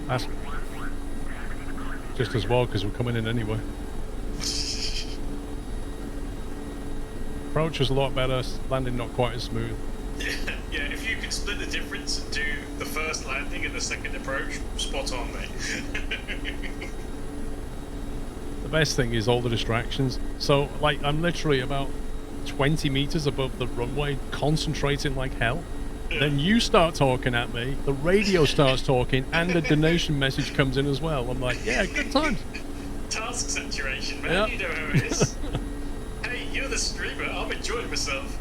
[SPEAKER 2] That's just as well because we're coming in anyway. Approach was a lot better, landing not quite as smooth.
[SPEAKER 1] Yeah, if you can split the difference and do the first landing and the second approach, spot on, mate.
[SPEAKER 2] The best thing is all the distractions. So, like, I'm literally about 20 meters above the runway, concentrating like hell. Then you start talking at me, the radio starts talking, and the donation message comes in as well. I'm like, yeah, good times.
[SPEAKER 1] Task saturation, man.
[SPEAKER 2] Yep.
[SPEAKER 1] You know how it is. Hey, you're the streamer. I'm enjoying myself.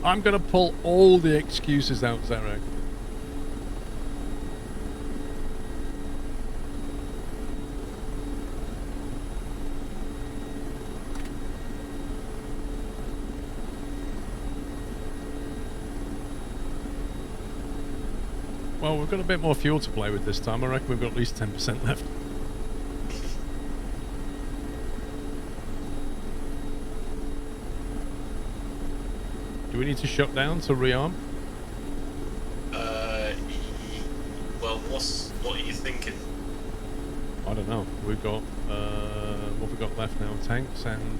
[SPEAKER 2] I'm going to pull all the excuses out, Zarek. Well, we've got a bit more fuel to play with this time. I reckon we've got at least 10% left. Do we need to shut down to rearm?
[SPEAKER 1] Well, what are you thinking?
[SPEAKER 2] I don't know. We've got what have we got left now? Tanks and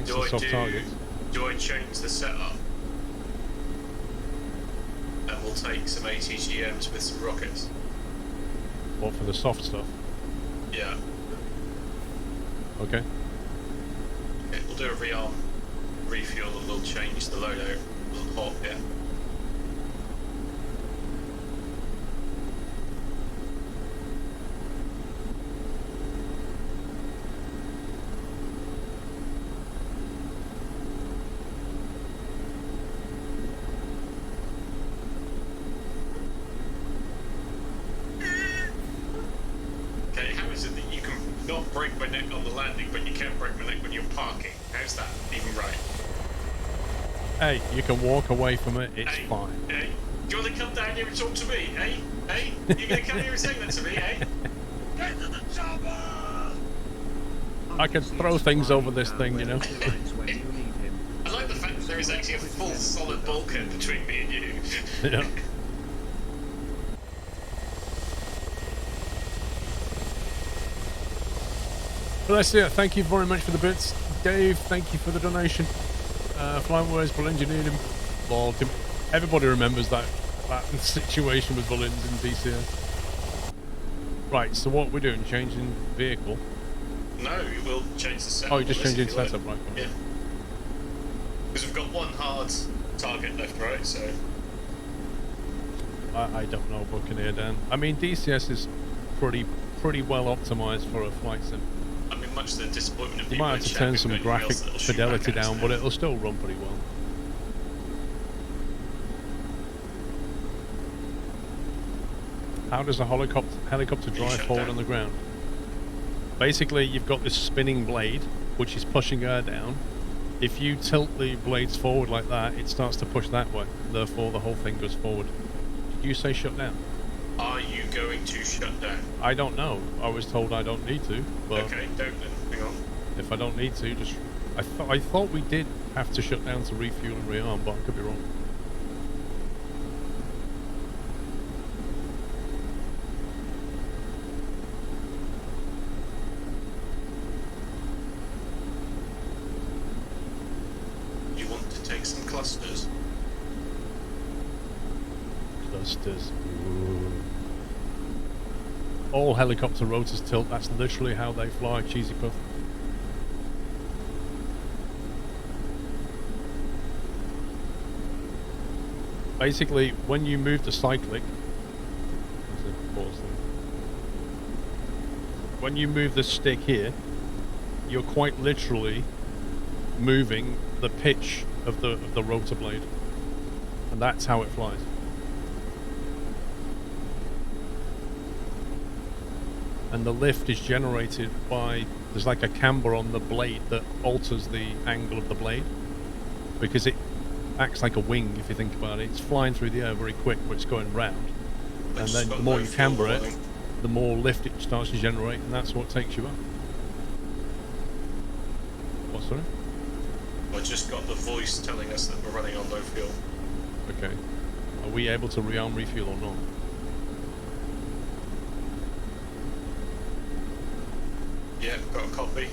[SPEAKER 2] soft targets.
[SPEAKER 1] Do I change the setup? And we'll take some ATGMs with some rockets.
[SPEAKER 2] What, for the soft stuff?
[SPEAKER 1] Yeah.
[SPEAKER 2] Okay.
[SPEAKER 1] Okay, we'll do a rearm, refuel, and we'll change the loadout. We'll hop, yeah. Okay, how is it that you can not break my neck on the landing, but you can break my neck when you're parking? How's that even right?
[SPEAKER 2] Hey, you can walk away from it, it's
[SPEAKER 1] Hey,
[SPEAKER 2] fine.
[SPEAKER 1] Hey, do you want to come down here and talk to me? Hey, hey, you gonna come here and say that to me? Hey, get to the chopper!
[SPEAKER 2] I can throw things over this thing, you know.
[SPEAKER 1] I like the fact that there is actually a full solid bulkhead between me and you.
[SPEAKER 2] Yeah. Well, that's it. Thank you very much for the bits. Dave, thank you for the donation. Flying Words, Bull Engineered, Baltimore. Everybody remembers that situation with Bullins in DCS. Right, so what we're doing, changing vehicle.
[SPEAKER 1] No, we'll change the setup.
[SPEAKER 2] Oh, you just
[SPEAKER 1] on this
[SPEAKER 2] changed
[SPEAKER 1] if
[SPEAKER 2] the
[SPEAKER 1] you like.
[SPEAKER 2] setup, right?
[SPEAKER 1] Yeah. Because we've got one hard target left, right? So.
[SPEAKER 2] I don't know, Buccaneer Dan. I mean, DCS is pretty well optimized for a flight sim.
[SPEAKER 1] I mean, much to the disappointment of
[SPEAKER 2] You
[SPEAKER 1] people
[SPEAKER 2] might
[SPEAKER 1] in
[SPEAKER 2] have to
[SPEAKER 1] chat,
[SPEAKER 2] turn
[SPEAKER 1] we've
[SPEAKER 2] some
[SPEAKER 1] got anything
[SPEAKER 2] graphic
[SPEAKER 1] else that'll shoot
[SPEAKER 2] fidelity
[SPEAKER 1] back at us
[SPEAKER 2] down, but
[SPEAKER 1] now.
[SPEAKER 2] it'll still run pretty well. How does a helicopter drive
[SPEAKER 1] shut
[SPEAKER 2] forward
[SPEAKER 1] down.
[SPEAKER 2] on the ground? Basically, you've got this spinning blade, which is pushing air down. If you tilt the blades forward like that, it starts to push that way. Therefore, the whole thing goes forward. Did you say shut down?
[SPEAKER 1] Are you going to shut down?
[SPEAKER 2] I don't know. I was told I don't need to, but
[SPEAKER 1] Okay, don't then. Hang on.
[SPEAKER 2] if I don't need to, just... I thought we did have to shut down to refuel and rearm, but I could be wrong.
[SPEAKER 1] You want to take some clusters?
[SPEAKER 2] Clusters. Ooh. All helicopter rotors tilt. That's literally how they fly, Cheesy Puff. Basically, when you move the cyclic, when you move the stick here, you're quite literally moving the pitch of the rotor blade, and that's how it flies. And the lift is generated by, there's like a camber on the blade that alters the angle of the blade, because it acts like a wing if you think about it. It's flying through the air very quick, but it's going round, and then the more you camber it, the more lift it starts to generate, and that's what takes you up. What, sorry?
[SPEAKER 1] I just got the voice telling us that we're running on low fuel.
[SPEAKER 2] Okay. Are we able to rearm refuel or not?
[SPEAKER 1] Yeah, got a copy.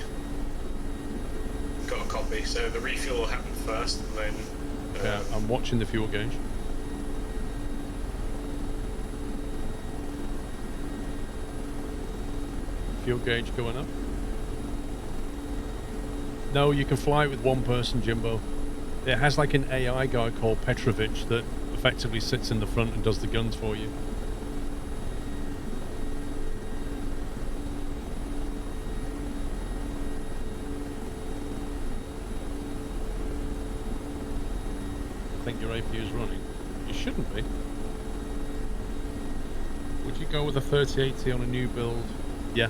[SPEAKER 1] Got a copy. So the refuel will happen first, and then.
[SPEAKER 2] Yeah, I'm watching the fuel gauge. Fuel gauge going up. No, you can fly with one person, Jimbo. It has like an AI guy called Petrovich that effectively sits in the front and does the guns for you. I think your APU is running. You shouldn't be. Would you go with a 3080 on a new build? Yeah.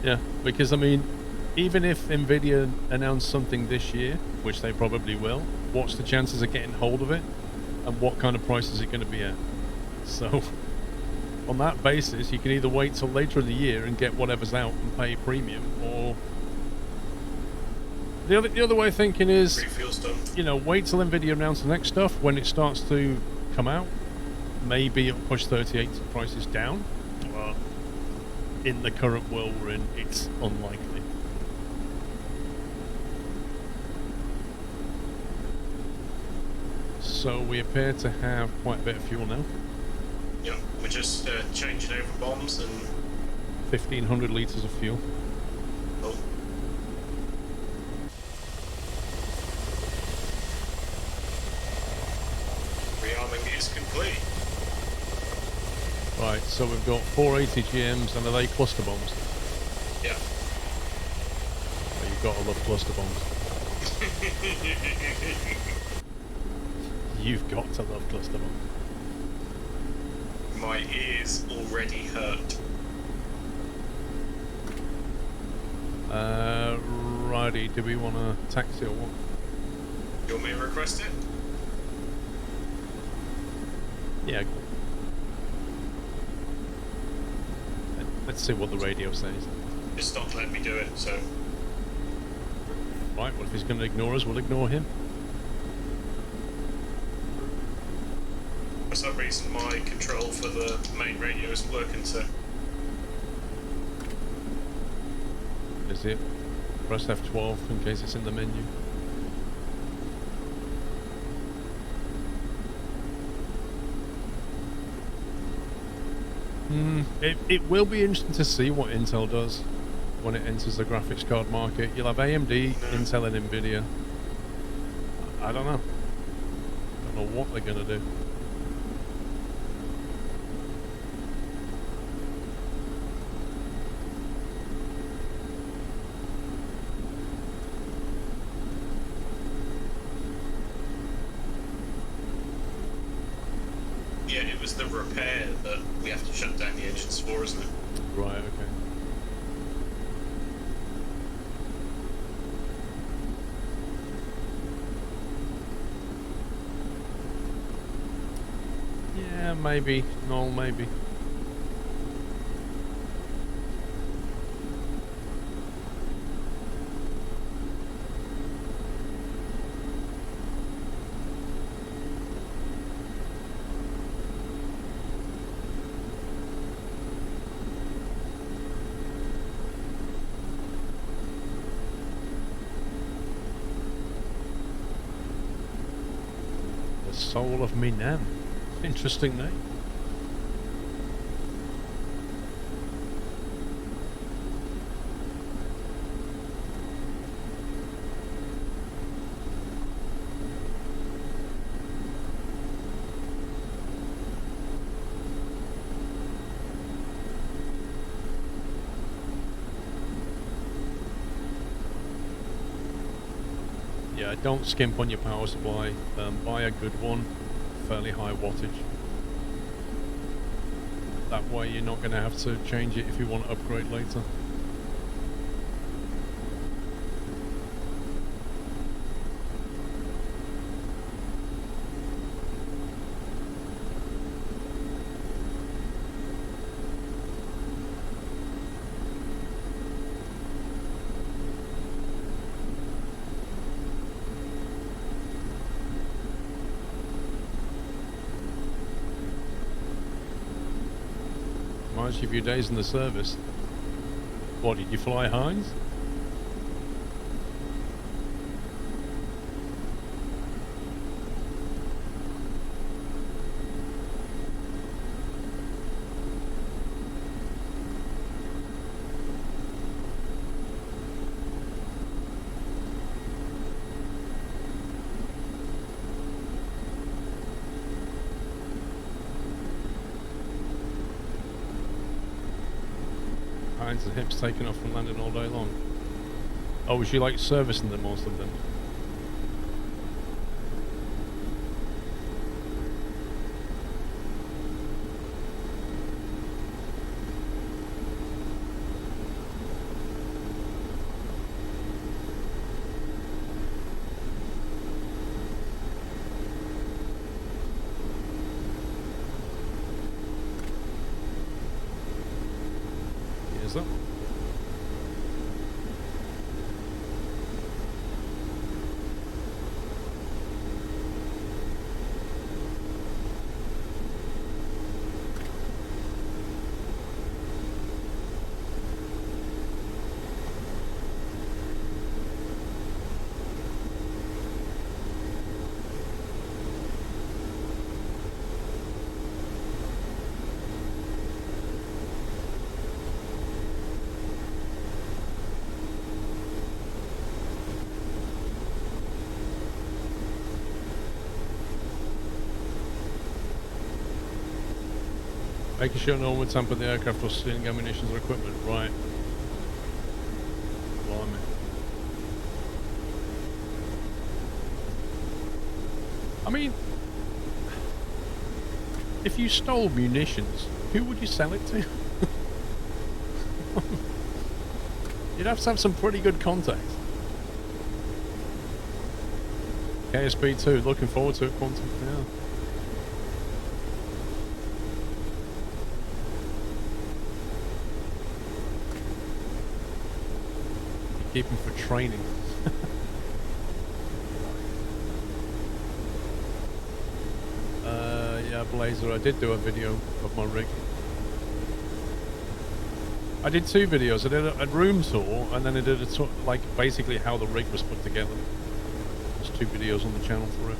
[SPEAKER 2] Yeah, because I mean, even if Nvidia announced something this year, which they probably will, what's the chances of getting hold of it? And what kind of price is it going to be at? So, on that basis, you can either wait till later in the year and get whatever's out and pay premium, or... The other way of thinking is,
[SPEAKER 1] Refuel's done.
[SPEAKER 2] you know, wait till Nvidia announces the next stuff. When it starts to come out, maybe it'll push 3080 prices down. But in the current world we're in, it's unlikely. So we appear to have quite a bit of fuel now.
[SPEAKER 1] Yeah, we're just changing over bombs and.
[SPEAKER 2] 1,500 litres of fuel.
[SPEAKER 1] Oh. Rearming is complete.
[SPEAKER 2] Right, so we've got 480 GMs, and are they cluster bombs?
[SPEAKER 1] Yeah.
[SPEAKER 2] Oh, you've got to love cluster bombs. You've got to love cluster bombs.
[SPEAKER 1] My ears already hurt.
[SPEAKER 2] Righty, do we want to taxi or what?
[SPEAKER 1] You want me to request it?
[SPEAKER 2] Yeah. Let's see what the radio says.
[SPEAKER 1] It's not letting me do it, so.
[SPEAKER 2] Right, well if he's going to ignore us, we'll ignore him.
[SPEAKER 1] For some reason, my control for the main radio isn't working, so.
[SPEAKER 2] Is it? Press F12 in case it's in the menu. It will be interesting to see what Intel does. when it enters the graphics card market. You'll have AMD, Intel, and Nvidia. I don't know. Don't know what they're gonna do.
[SPEAKER 1] Yeah, it was the repair that we have to shut down the engines for, isn't it?
[SPEAKER 2] Right, okay. Yeah, maybe. No, maybe. The Soul of Minam. Interesting name. Yeah, don't skimp on your power supply. Buy a good one, fairly high wattage. That way you're not going to have to change it if you want to upgrade later. Reminds you of your days in the service. What, did you fly Heinz? Heinz and hips taken off from landing all day long. Oh, was you like servicing them or something? Is that? Making sure no one would tamper the aircraft or stealing ammunition or equipment, right. Blimey. I mean, if you stole munitions, who would you sell it to? You'd have to have some pretty good contacts. KSB 2, looking forward to it, Quantum, yeah. Keep them for training. Yeah, Blazer, I did do a video of my rig. I did two videos. I did a room tour, and then I did a tour, like basically how the rig was put together. There's two videos on the channel for it.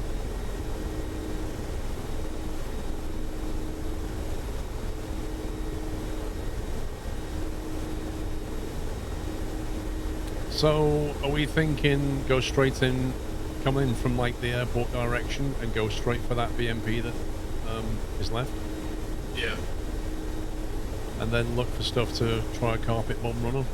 [SPEAKER 2] So, are we thinking go straight in, come in from like the airport direction and go straight for that BMP that is left?
[SPEAKER 1] Yeah.
[SPEAKER 2] And then look for stuff to try a carpet bomb run on?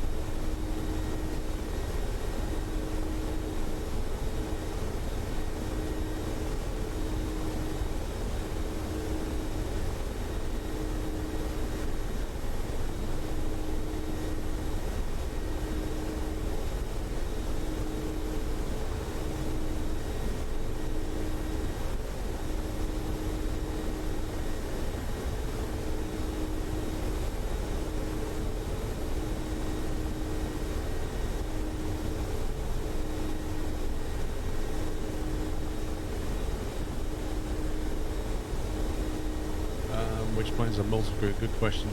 [SPEAKER 2] Which planes are multi-crew? Good question.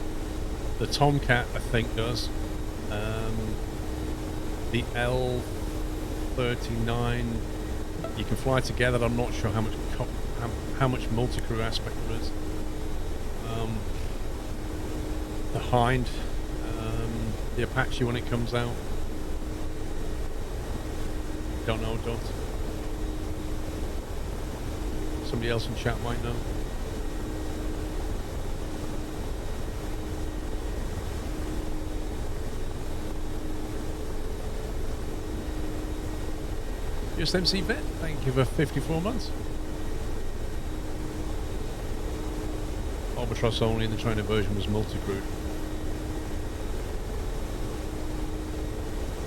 [SPEAKER 2] The Tomcat, I think, does. The L-39, you can fly together. I'm not sure how much multi-crew aspect there is. The Hind, the Apache when it comes out. Don't know, don't. Somebody else in chat might know. Just MC Vet, thank you for 54 months. Albatross only in the China version was multi-crewed.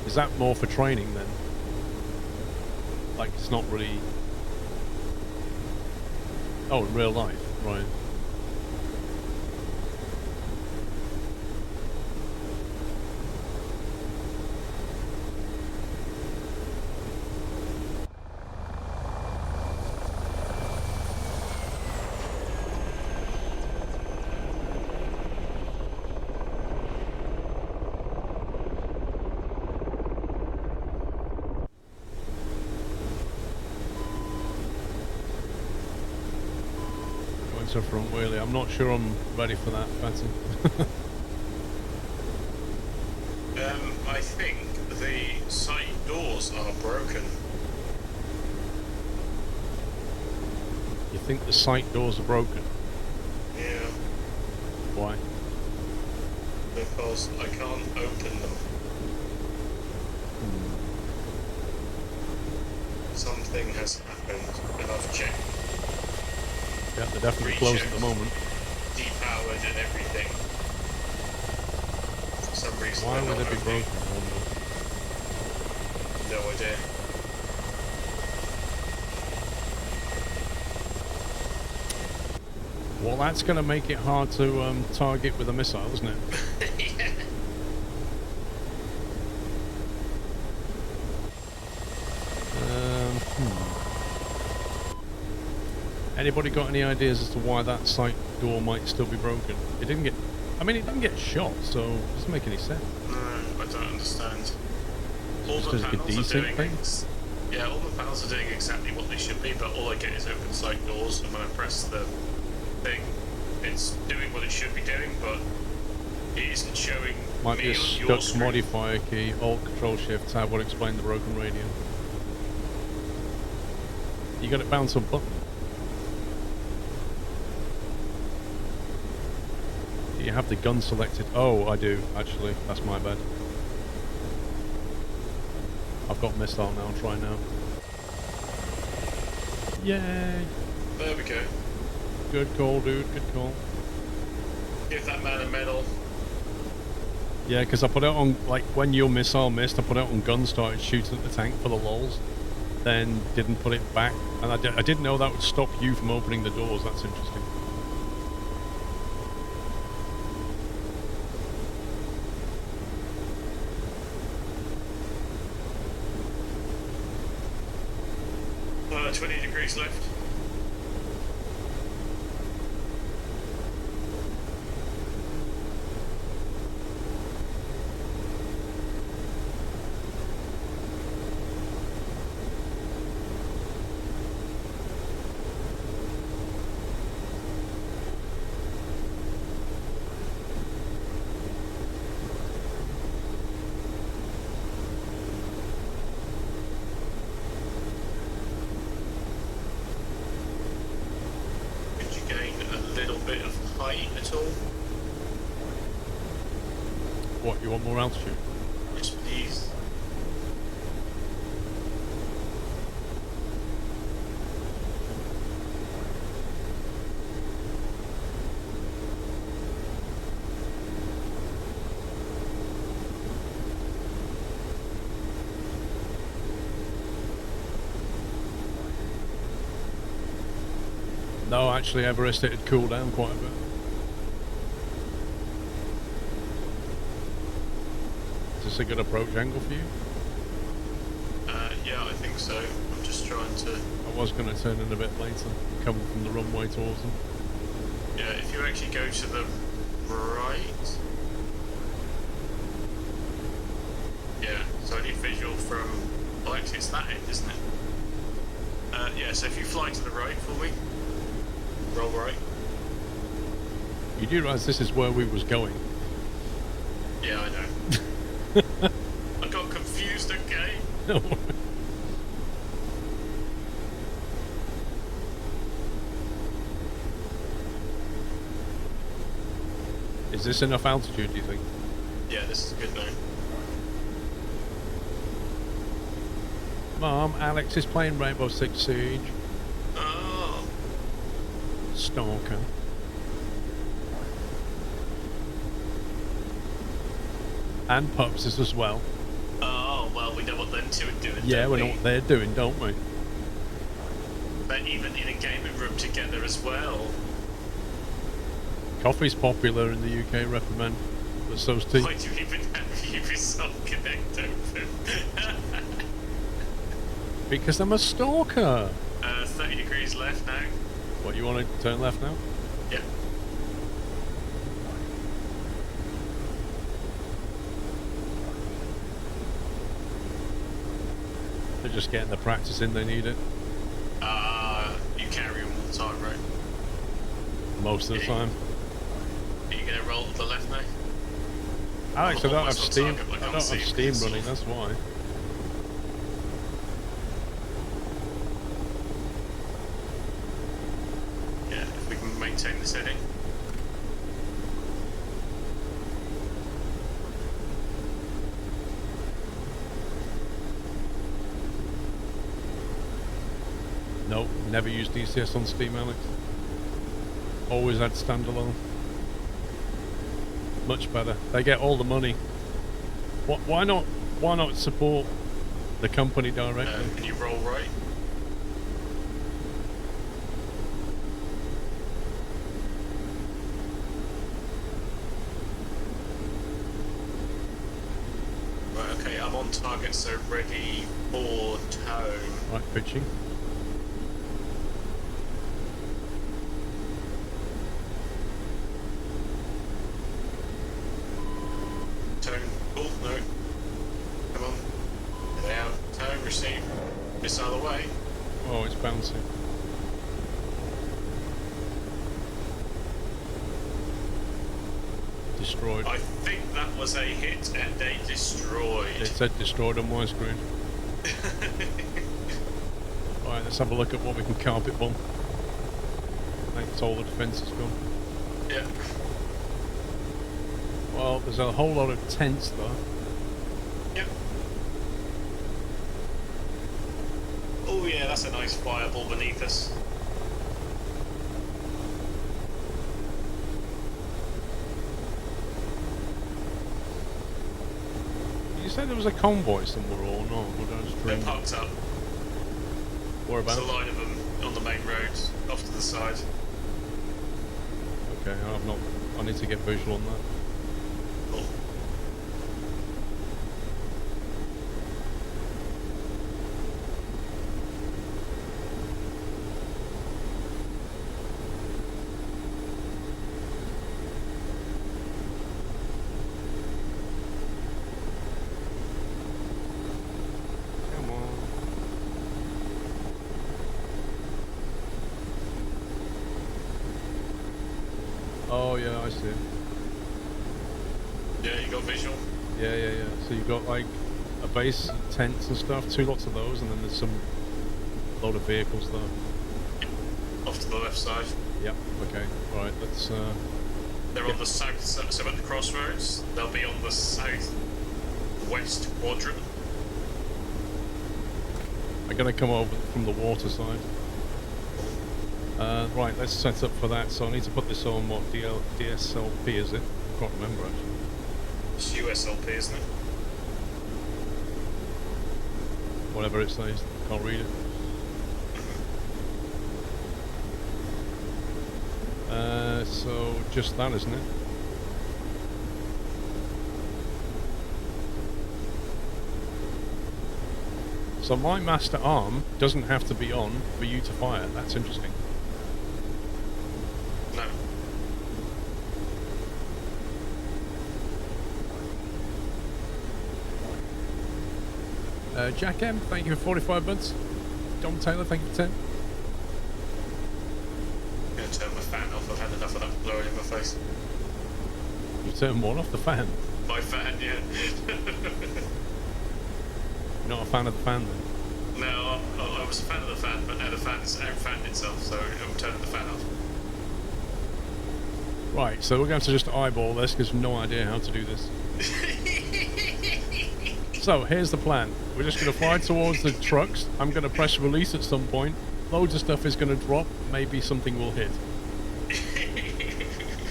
[SPEAKER 2] Is that more for training then? Like it's not really... Oh, in real life, right. Front wheelie. I'm not sure I'm ready for that, Fancy.
[SPEAKER 1] I think the side doors are broken.
[SPEAKER 2] You think the sight doors are broken?
[SPEAKER 1] Yeah.
[SPEAKER 2] Why?
[SPEAKER 1] Because I can't open them. Something has happened, and I've checked.
[SPEAKER 2] Yeah, they're definitely closed at the moment.
[SPEAKER 1] Depowered and everything. For some reason.
[SPEAKER 2] Why would they be broken?
[SPEAKER 1] No idea.
[SPEAKER 2] Well, that's going to make it hard to target with a missile, isn't it?
[SPEAKER 1] Yeah.
[SPEAKER 2] Anybody got any ideas as to why that sight door might still be broken? It didn't get... I mean, it didn't get shot, so it doesn't make any sense.
[SPEAKER 1] No, I don't understand. All
[SPEAKER 2] Just
[SPEAKER 1] the
[SPEAKER 2] like a
[SPEAKER 1] panels are
[SPEAKER 2] decent
[SPEAKER 1] doing
[SPEAKER 2] thing?
[SPEAKER 1] yeah, all the panels are doing exactly what they should be, but all I get is open sight doors, and when I press the thing, it's doing what it should be doing, but it isn't showing
[SPEAKER 2] Might
[SPEAKER 1] me
[SPEAKER 2] be a
[SPEAKER 1] on your
[SPEAKER 2] stuck
[SPEAKER 1] screen.
[SPEAKER 2] modifier key. Alt Control Shift Tab will explain the broken radio. You got it bounce a button. You have the gun selected. Oh, I do, actually. That's my bad. I've got missile now. Try now. Yay!
[SPEAKER 1] There we go.
[SPEAKER 2] Good call, dude. Good call.
[SPEAKER 1] Give that man a medal.
[SPEAKER 2] Yeah, because I put it on, like, when your missile missed, I put it on gun, started shooting at the tank for the lols, then didn't put it back. And I didn't know that would stop you from opening the doors. That's interesting.
[SPEAKER 1] Uh, 20 degrees left.
[SPEAKER 2] You want more altitude?
[SPEAKER 1] Yes, please.
[SPEAKER 2] No, actually, Everest it had cooled down quite a bit. Is this a good approach angle for you?
[SPEAKER 1] Yeah, I think so. I'm just trying to...
[SPEAKER 2] I was going to turn in a bit later, coming from the runway towards them.
[SPEAKER 1] Yeah, if you actually go to the right... Yeah, so I need visual from... Well, actually, it's that end, isn't it? Yeah, so if you fly to the right for me, roll right.
[SPEAKER 2] You do realise this is where we was going?
[SPEAKER 1] Yeah, I know. I got confused, okay?
[SPEAKER 2] No. Is this enough altitude, do you think?
[SPEAKER 1] Yeah, this is good now.
[SPEAKER 2] Mom, Alex is playing Rainbow Six Siege.
[SPEAKER 1] Oh,
[SPEAKER 2] Stalker. And Pups is as well.
[SPEAKER 1] oh, well, we know what them two are doing.
[SPEAKER 2] Yeah,
[SPEAKER 1] don't
[SPEAKER 2] we know what they're doing, don't we?
[SPEAKER 1] They're even in a gaming room together as well.
[SPEAKER 2] Coffee's popular in the UK, recommend. But so's tea.
[SPEAKER 1] Why do you even have Ubisoft Connect open?
[SPEAKER 2] Because I'm a stalker.
[SPEAKER 1] 30 degrees left now.
[SPEAKER 2] What, you want to turn left now?
[SPEAKER 1] Yeah.
[SPEAKER 2] They're just getting the practice in, they need it.
[SPEAKER 1] You carry them all the time, right?
[SPEAKER 2] Most of the time.
[SPEAKER 1] Are you going to roll to the left now?
[SPEAKER 2] Alex, I don't have
[SPEAKER 1] Almost on
[SPEAKER 2] steam.
[SPEAKER 1] target, but I
[SPEAKER 2] I
[SPEAKER 1] can't
[SPEAKER 2] don't
[SPEAKER 1] see
[SPEAKER 2] have
[SPEAKER 1] it
[SPEAKER 2] steam
[SPEAKER 1] because
[SPEAKER 2] running,
[SPEAKER 1] of-
[SPEAKER 2] that's why.
[SPEAKER 1] Yeah, if we can maintain this heading.
[SPEAKER 2] Nope, never used DCS on Steam, Alex. Always had standalone. Much better. They get all the money. Why not? Why not support the company directly?
[SPEAKER 1] Can you roll right? Right, okay, I'm on target, so ready for tone.
[SPEAKER 2] Right, pitching.
[SPEAKER 1] Tone, oh, no. Come on. Get out. Tone, receive. Missile away.
[SPEAKER 2] Oh, it's bouncing. Destroyed.
[SPEAKER 1] I think that was a hit and a destroyed.
[SPEAKER 2] It said destroyed on my screen. Alright, let's have a look at what we can carpet bomb. I think it's all the defence is gone.
[SPEAKER 1] Yeah.
[SPEAKER 2] Well, there's a whole lot of tents though.
[SPEAKER 1] Yep. Oh yeah, that's a nice fireball beneath us.
[SPEAKER 2] You said there was a convoy somewhere or not? Or did I just
[SPEAKER 1] They're
[SPEAKER 2] dream?
[SPEAKER 1] parked up.
[SPEAKER 2] Whereabouts?
[SPEAKER 1] There's a line of them on the main road, off to the side.
[SPEAKER 2] Okay, I've not. I need to get visual on that.
[SPEAKER 1] Cool.
[SPEAKER 2] Come on. Oh yeah, I see.
[SPEAKER 1] Yeah, you got visual.
[SPEAKER 2] Yeah. So you've got like a base, tents and stuff, two lots of those, and then there's some load of vehicles there.
[SPEAKER 1] Off to the left side.
[SPEAKER 2] Yep. Okay. All right. Let's.
[SPEAKER 1] They're on the south, so at the crossroads, they'll be on the south-west quadrant.
[SPEAKER 2] I'm going to come over from the water side. Right, let's set up for that. So I need to put this on, what, DSLP is it? I can't remember actually.
[SPEAKER 1] It's USLP, isn't it?
[SPEAKER 2] Whatever it says, can't read it. So just that, isn't it? So my master arm doesn't have to be on for you to fire. That's interesting.
[SPEAKER 1] No.
[SPEAKER 2] Jack M, thank you for 45 months. Dom Taylor, thank you for 10.
[SPEAKER 1] I'm going to turn my fan off. I've had enough of that blowing in my face.
[SPEAKER 2] You turned one off the fan.
[SPEAKER 1] My fan, yeah.
[SPEAKER 2] You're not a fan of the fan then?
[SPEAKER 1] No, I was a fan of the fan, but now the fan's out-fanned itself, so I'm turning the fan off.
[SPEAKER 2] Right, so we're going to just eyeball this because we've no idea how to do this. So here's the plan. We're just going to fly towards the trucks. I'm going to press release at some point. Loads of stuff is going to drop. Maybe something will hit.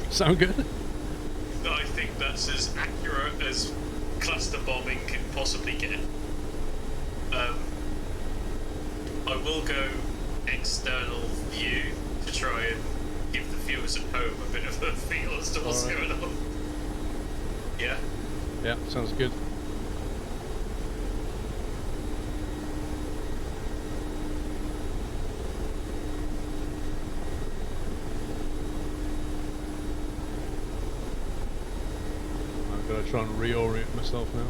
[SPEAKER 2] Sound good?
[SPEAKER 1] I think that's as accurate as cluster bombing can possibly get. I will go external view to try and give the viewers at home a bit of a feel as to what's going on. Yeah?
[SPEAKER 2] Yeah, sounds good. I'm going to try and reorient myself now.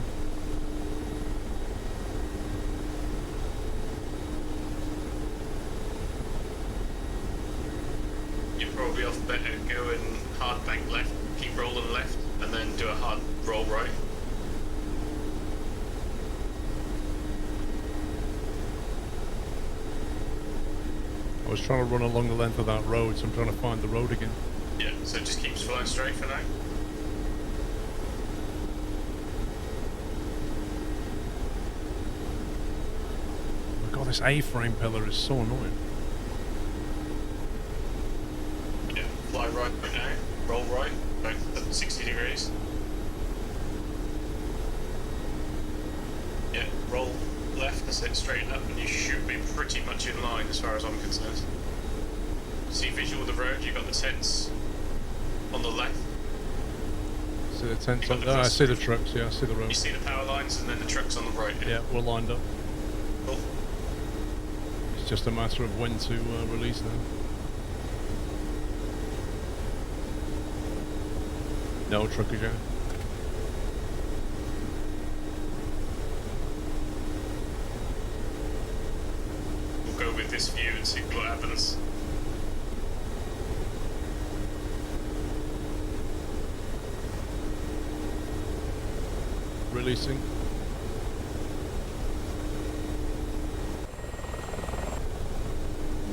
[SPEAKER 1] You're probably off better going hard bank left, keep rolling left, and then do a hard roll right.
[SPEAKER 2] I was trying to run along the length of that road, so I'm trying to find the road again.
[SPEAKER 1] Yeah, so it just keeps flying straight for now.
[SPEAKER 2] Oh my god, this A-frame pillar is so annoying.
[SPEAKER 1] Yeah, fly right now, roll right, about 60 degrees. Yeah, roll left, that's it, straighten up, and you should be pretty much in line as far as I'm concerned. See visual of the road, you've got the tents on the left.
[SPEAKER 2] See the tents on there? I see the trucks, yeah, I see the road.
[SPEAKER 1] You see the power lines and then the trucks on the right.
[SPEAKER 2] Yeah, we're lined up.
[SPEAKER 1] Cool.
[SPEAKER 2] It's just a matter of when to release now. No truckers yet.
[SPEAKER 1] We'll go with this view and see what happens.
[SPEAKER 2] Releasing.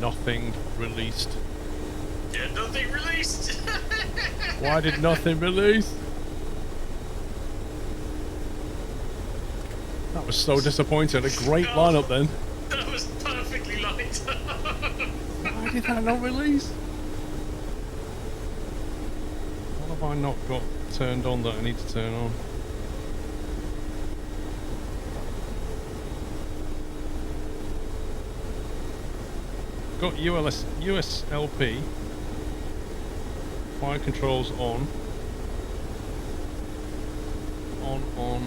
[SPEAKER 2] Nothing released.
[SPEAKER 1] Yeah, nothing released!
[SPEAKER 2] Why did nothing release? That was so disappointing. A great lineup then.
[SPEAKER 1] That was perfectly lined up.
[SPEAKER 2] Why did that not release? What have I not got turned on that I need to turn on? Got USLP. Fire controls on. On.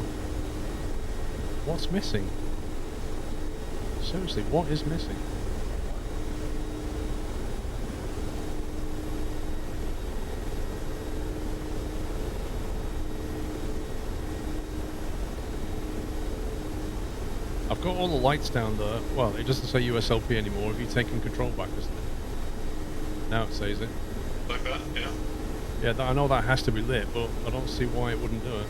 [SPEAKER 2] What's missing? Seriously, what is missing? I've got all the lights down there. Well, it doesn't say USLP anymore. Have you taken control back, isn't it? Now it says it.
[SPEAKER 1] Like that, yeah.
[SPEAKER 2] Yeah, I know that has to be lit, but I don't see why it wouldn't do it.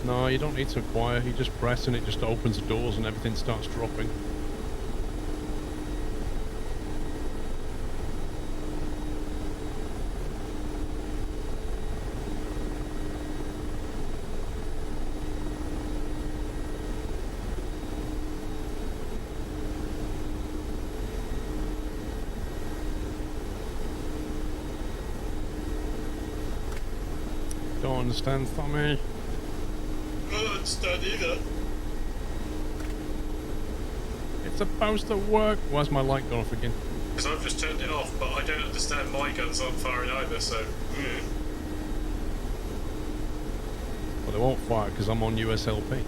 [SPEAKER 2] No, you don't need to acquire. You just press and it just opens the doors and everything starts dropping. Don't understand, Tommy.
[SPEAKER 1] I don't understand either.
[SPEAKER 2] It's supposed to work. Why's my light gone off again?
[SPEAKER 1] Because I've just turned it off, but I don't understand my guns aren't firing either, so...
[SPEAKER 2] Well, they won't fire because I'm on USLP.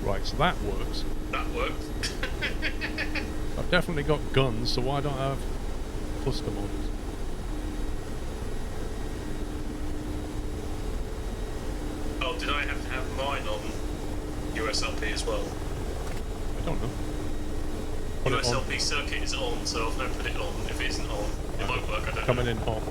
[SPEAKER 2] Right, so that works.
[SPEAKER 1] That worked.
[SPEAKER 2] I've definitely got guns, so why don't I have custom orders?
[SPEAKER 1] Oh, did I have to have mine on USLP as well?
[SPEAKER 2] I don't know. Put it on.
[SPEAKER 1] USLP circuit is on, so I've now put it on. If it isn't on, it won't work, I don't know.
[SPEAKER 2] Coming in hot.